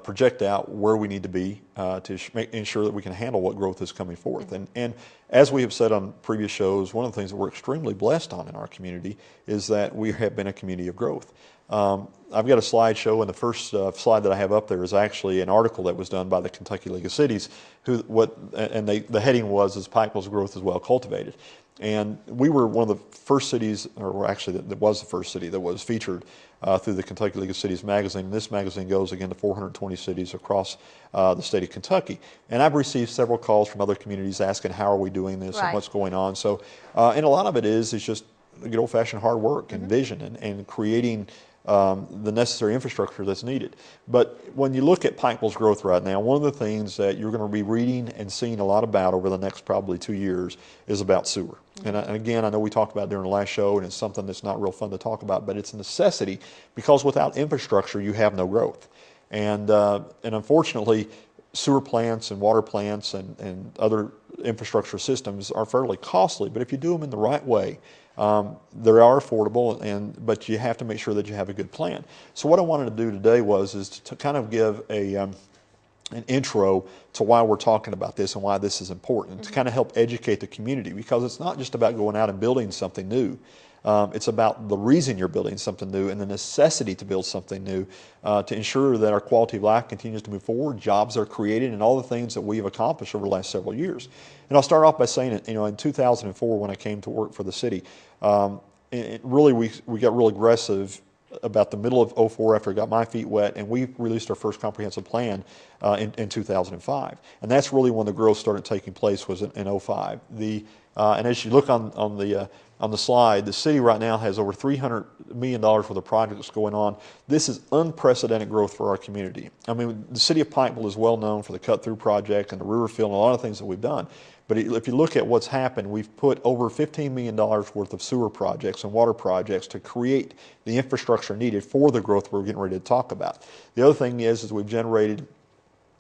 Speaker 2: project out where we need to be to ensure that we can handle what growth is coming forth. And as we have said on previous shows, one of the things that we're extremely blessed on in our community is that we have been a community of growth. I've got a slideshow, and the first slide that I have up there is actually an article that was done by the Kentucky League of Cities, the heading was Pikeville's growth is well cultivated. And we were one of the first cities, or actually that was the first city that was featured through the Kentucky League of Cities magazine. This magazine goes again to 420 cities across the state of Kentucky. And I've received several calls from other communities asking how are we doing this and what's going on. So, and a lot of it is just good old-fashioned hard work and vision and creating the necessary infrastructure that's needed. But when you look at Pikeville's growth right now, one of the things that you're going to be reading and seeing a lot about over the next probably 2 years is about sewer. And again, I know we talked about it during the last show, and it's something that's not real fun to talk about, but it's a necessity because without infrastructure, you have no growth. And unfortunately, sewer plants and water plants and other infrastructure systems are fairly costly, but if you do them in the right way, they are affordable, but you have to make sure that you have a good plan. So what I wanted to do today is to kind of give an intro to why we're talking about this and why this is important, to kind of help educate the community, because it's not just about going out and building something new. It's about the reason you're building something new and the necessity to build something new to ensure that our quality of life continues to move forward, jobs are created, and all the things that we've accomplished over the last several years. And I'll start off by saying, in 2004 when I came to work for the city, we got real aggressive about the middle of 2004 after I got my feet wet, and we released our first comprehensive plan in 2005. And that's really when the growth started taking place, was in 2005. And as you look on the slide, the city right now has over $300 million worth of projects going on. This is unprecedented growth for our community. I mean, the city of Pikeville is well known for the cut-through project and the Riverfield and a lot of things that we've done. But if you look at what's happened, we've put over $15 million worth of sewer projects and water projects to create the infrastructure needed for the growth we're getting ready to talk about. The other thing is we've generated,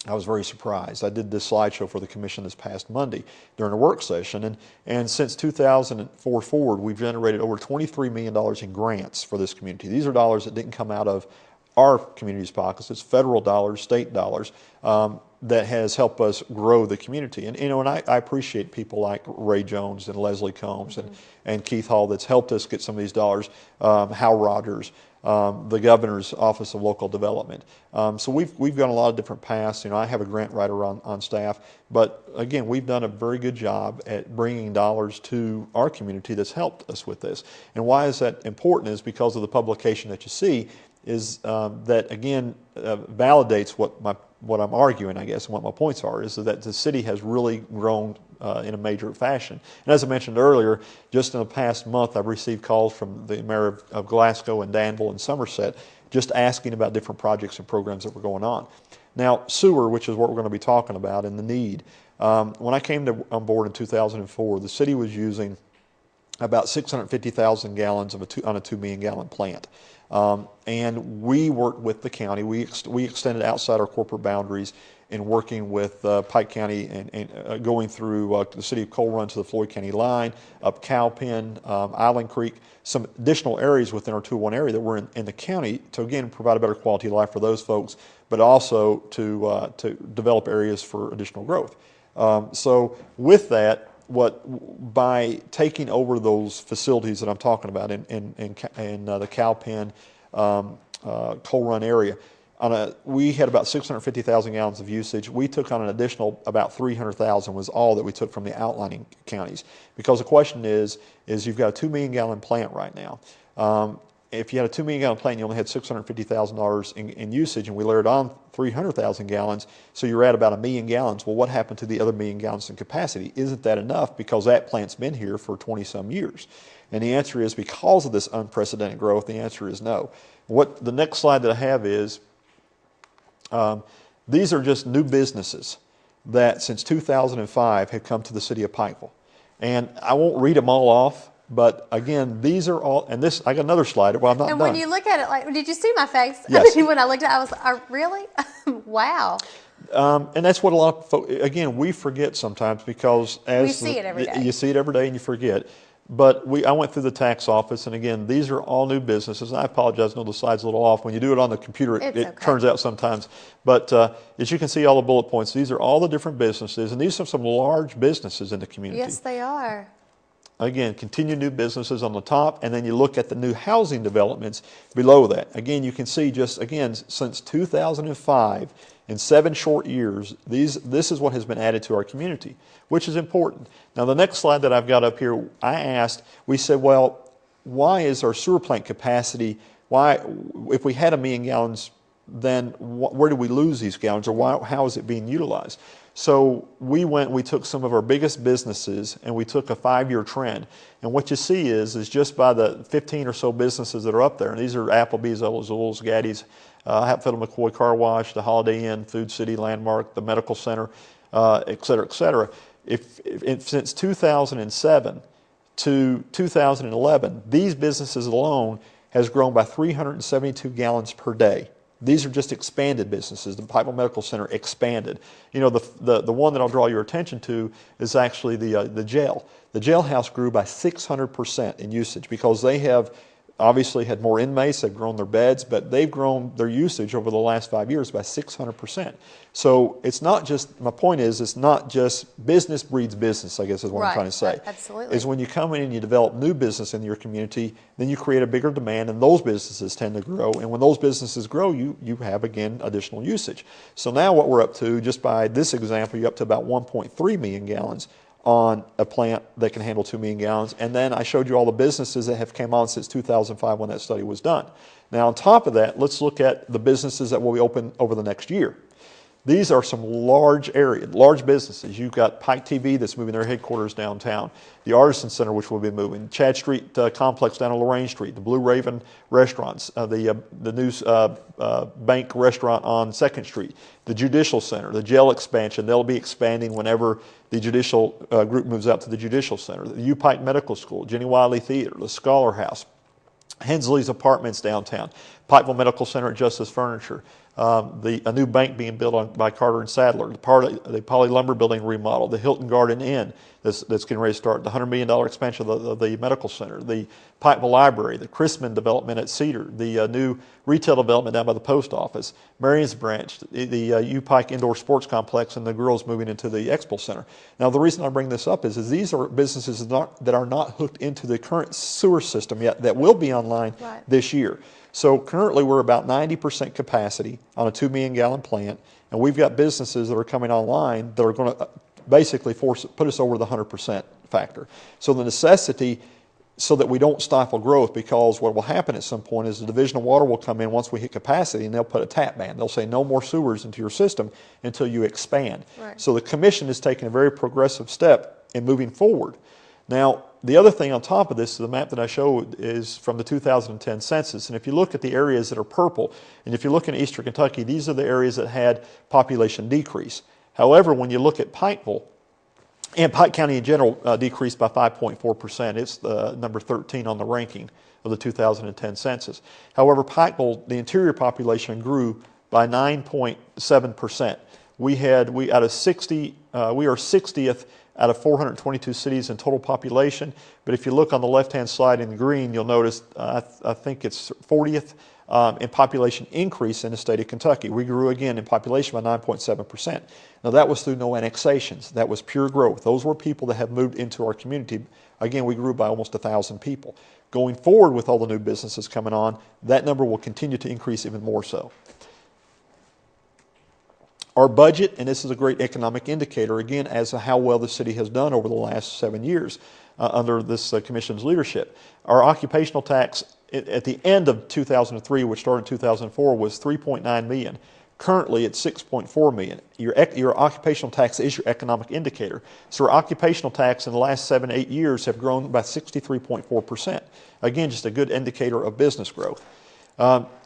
Speaker 2: I was very surprised. I did this slideshow for the commission this past Monday during a work session, and since 2004 forward, we've generated over $23 million in grants for this community. These are dollars that didn't come out of our community's pockets. It's federal dollars, state dollars, that has helped us grow the community. And I appreciate people like Ray Jones and Leslie Combs and Keith Hall that's helped us get some of these dollars, Hal Rogers, the governor's office of local development. So we've gone a lot of different paths. I have a grant writer on staff, but again, we've done a very good job at bringing dollars to our community that's helped us with this. And why is that important is because of the publication that you see is that again validates what I'm arguing, I guess, and what my points are, is that the city has really grown in a major fashion. And as I mentioned earlier, just in the past month, I've received calls from the mayor of Glasgow and Danville and Somerset just asking about different projects and programs that were going on. Now, sewer, which is what we're going to be talking about, and the need. When I came on board in 2004, the city was using about 650,000 gallons on a 2 million gallon plant. And we worked with the county. We extended outside our corporate boundaries in working with Pike County and going through the city of Coal Run to the Floyd County line, up Cowpen, Island Creek, some additional areas within our 201 area that were in the county to, again, provide a better quality of life for those folks, but also to develop areas for additional growth. So with that, by taking over those facilities that I'm talking about in the Cowpen, Coal Run area, we had about 650,000 gallons of usage. We took on an additional about 300,000 was all that we took from the outlining counties. Because the question is you've got a 2 million gallon plant right now. if you had a 2 million gallon plant, you only had $650,000 in usage, and we layered on 300,000 gallons, so you're at about 1 million gallons. Well, what happened to the other 1 million gallons in capacity? Isn't that enough? Because that plant's been here for 20-some years. And the answer is, because of this unprecedented growth, the answer is no. What the next slide that I have is, these are just new businesses that since 2005 have come to the city of Pikeville. And I won't read them all off, but again, these are all, and this, I got another slide. Well, I'm not
Speaker 1: and
Speaker 2: done.
Speaker 1: when you look at it, like, did you see my face?
Speaker 2: Yes.
Speaker 1: When I looked at it, I was, really? Wow.
Speaker 2: And that's what a lot of folks, again, we forget sometimes, because as
Speaker 1: We see it every day.
Speaker 2: You see it every day and you forget. But I went through the tax office, and again, these are all new businesses. And I apologize, I know the slide's a little off. When you do it on the computer, it
Speaker 1: okay.
Speaker 2: turns out sometimes. But as you can see, all the bullet points, these are all the different businesses, and these are some large businesses in the community.
Speaker 1: Yes, they are.
Speaker 2: Again, continue new businesses on the top, and then you look at the new housing developments below that. Again, you can see just, again, since 2005, in 7 short years, this is what has been added to our community, which is important. Now, the next slide that I've got up here, we said, well, why is our sewer plant capacity, if we had 1 million gallons, then where do we lose these gallons, or how is it being utilized? So we took some of our biggest businesses, and we took a 5-year trend. And what you see is just by the 15 or so businesses that are up there, and these are Applebee's, Zool's, Gaddy's, Hatfield McCoy Car Wash, the Holiday Inn, Food City, Landmark, the Medical Center, et cetera, et cetera. Since 2007 to 2011, these businesses alone has grown by 372 gallons per day. These are just expanded businesses. The Pikeville Medical Center expanded. You know, the one that I'll draw your attention to is actually the jail. The jailhouse grew by 600% in usage, because they have obviously had more inmates, they've grown their beds, but they've grown their usage over the last 5 years by 600%. So it's not just, my point is, it's not just business breeds business, I guess is what I'm trying to say.
Speaker 1: Absolutely.
Speaker 2: Is when you come in and you develop new business in your community, then you create a bigger demand, and those businesses tend to grow. And when those businesses grow, you have, again, additional usage. So now what we're up to, just by this example, you're up to about 1.3 million gallons on a plant that can handle 2 million gallons. And then I showed you all the businesses that have come on since 2005 when that study was done. Now, on top of that, let's look at the businesses that will be open over the next year. These are some large businesses. You've got Pike TV that's moving their headquarters downtown, the Artisan Center, which will be moving, Chad Street Complex down on Lorraine Street, the Blue Raven restaurants, the new bank restaurant on 2nd Street, the Judicial Center, the jail expansion. They'll be expanding whenever the judicial group moves out to the Judicial Center, the U Pike Medical School, Jenny Wiley Theater, the Scholar House, Hensley's Apartments downtown, Pikeville Medical Center at Justice Furniture, a new bank being built by Carter and Sadler, the Poly Lumber Building remodel, the Hilton Garden Inn that's getting ready to start, the $100 million expansion of the Medical Center, the Pikeville Library, the Chrisman development at Cedar, the new retail development down by the post office, Marion's Branch, the U Pike Indoor Sports Complex, and the girls moving into the Expo Center. Now, the reason I bring this up is these are businesses that are not hooked into the current sewer system yet, that will be online this year. So currently we're about 90% capacity on a 2 million gallon plant, and we've got businesses that are coming online that are going to basically put us over the 100% factor. So the necessity, so that we don't stifle growth, because what will happen at some point is the Division of Water will come in once we hit capacity, and they'll put a tap ban. They'll say no more sewers into your system until you expand. Right. So the Commission is taking a very progressive step in moving forward. Now, the other thing on top of this, the map that I showed is from the 2010 census. And if you look at the areas that are purple, and if you look in Eastern Kentucky, these are the areas that had population decrease. However, when you look at Pikeville, and Pike County in general decreased by 5.4%. It's number 13 on the ranking of the 2010 census. However, Pikeville, the interior population grew by 9.7%. We are 60th out of 422 cities in total population. But if you look on the left-hand side in green, you'll notice I think it's 40th in population increase in the state of Kentucky. We grew again in population by 9.7%. Now that was through no annexations. That was pure growth. Those were people that have moved into our community. Again, we grew by almost 1,000 people. Going forward with all the new businesses coming on, that number will continue to increase even more so. Our budget, and this is a great economic indicator, again, as to how well the city has done over the last 7 years. under this commission's leadership. Our occupational tax at the end of 2003, which started in 2004, was $3.9 million. Currently, it's $6.4 million. Your occupational tax is your economic indicator. So our occupational tax in the last 7 to 8 years have grown by 63.4%. Again, just a good indicator of business growth.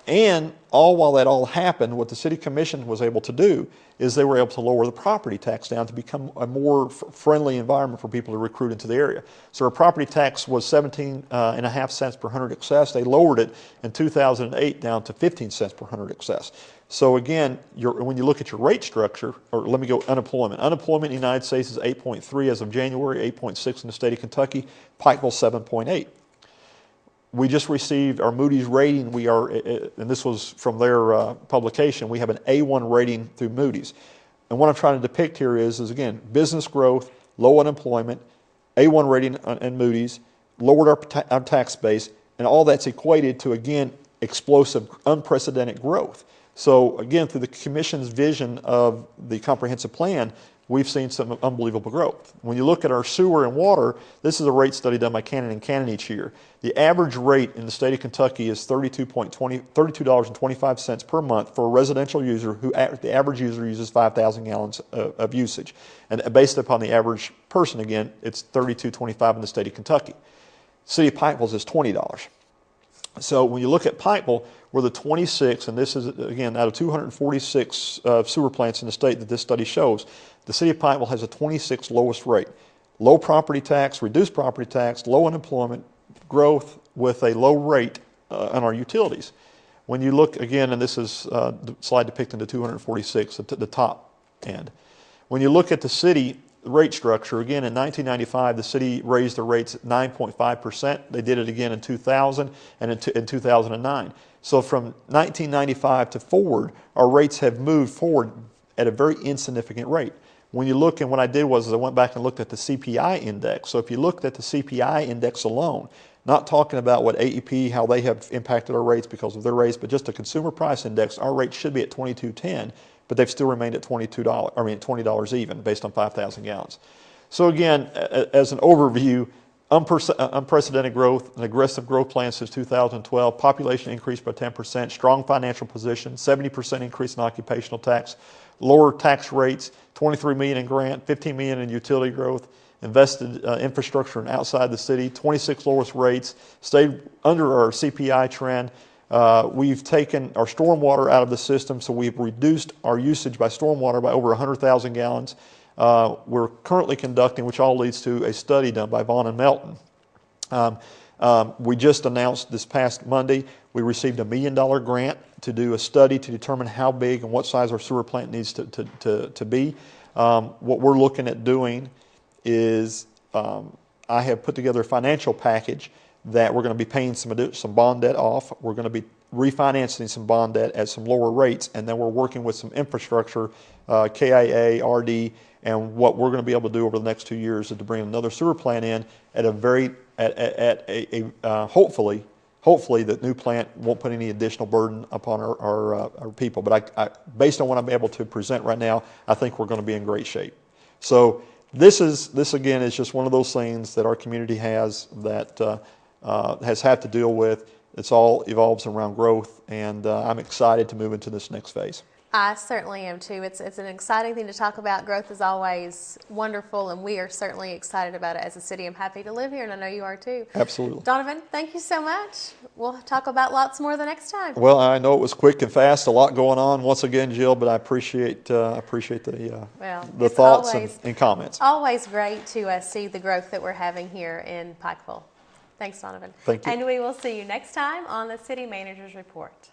Speaker 2: And while that all happened, what the City Commission was able to do is they were able to lower the property tax down to become a more friendly environment for people to recruit into the area. So our property tax was 17.5 cents per hundred access. They lowered it in 2008 down to 15 cents per hundred access. So again, when you look at your rate structure, or let me go unemployment. Unemployment in the United States is 8.3 as of January, 8.6 in the state of Kentucky, Pikeville 7.8. We just received our Moody's rating. We are, and this was from their publication, we have an A1 rating through Moody's. And what I'm trying to depict here is again, business growth, low unemployment, A1 rating in Moody's, lowered our tax base, and all that's equated to, again, explosive, unprecedented growth. So again, through the Commission's vision of the comprehensive plan, we've seen some unbelievable growth. When you look at our sewer and water, this is a rate study done by Cannon & Cannon each year. The average rate in the state of Kentucky is $32.25 per month for a residential user who the average user uses 5,000 gallons of usage. And based upon the average person, again, it's $32.25 in the state of Kentucky. City of Pikeville is $20. So when you look at Pikeville, we're the 26th, and this is, again, out of 246 sewer plants in the state that this study shows, the City of Pikeville has the 26th lowest rate. Low property tax, reduced property tax, low unemployment, growth with a low rate on our utilities. When you look, again, and this is the slide depicting the 246 at the top end. When you look at the city rate structure, again, in 1995, the city raised the rates at 9.5%. They did it again in 2000 and in 2009. So from 1995 to forward, our rates have moved forward at a very insignificant rate. When you look, and what I did was I went back and looked at the CPI index. So if you looked at the CPI index alone, not talking about what AEP, how they have impacted our rates because of their rates, but just a consumer price index, our rate should be at $22.10, but they've still remained at $20 even based on 5,000 gallons. So again, as an overview, unprecedented growth, an aggressive growth plan since 2012, population increased by 10%, strong financial position, 70% increase in occupational tax, lower tax rates, $23 million in grant, $15 million in utility growth, invested infrastructure and outside the city, 26 lowest rates, stayed under our CPI trend. We've taken our stormwater out of the system, so we've reduced our usage by stormwater by over 100,000 gallons. We're currently conducting, which all leads to a study done by Vaughn and Melton. We just announced this past Monday, we received a $1 million grant to do a study to determine how big and what size our sewer plant needs to be. What we're looking at doing is I have put together a financial package that we're going to be paying some bond debt off. We're going to be refinancing some bond debt at some lower rates, and then we're working with some infrastructure, KIA, RD, and what we're going to be able to do over the next 2 years is to bring another sewer plant in at hopefully the new plant won't put any additional burden upon our people. But based on what I'm able to present right now, I think we're going to be in great shape. So this again is just one of those things that our community has that has had to deal with. It's all evolves around growth, and I'm excited to move into this next phase.
Speaker 1: I certainly am too. It's an exciting thing to talk about. Growth is always wonderful, and we are certainly excited about it as a city. I'm happy to live here, and I know you are too.
Speaker 2: Absolutely.
Speaker 1: Donovan, thank you so much. We'll talk about lots more the next time.
Speaker 2: Well, I know it was quick and fast, a lot going on once again, Jill, but I appreciate the thoughts and comments.
Speaker 1: Always great to see the growth that we're having here in Pikeville. Thanks, Donovan.
Speaker 2: Thank you.
Speaker 1: And we will see you next time on the City Manager's Report.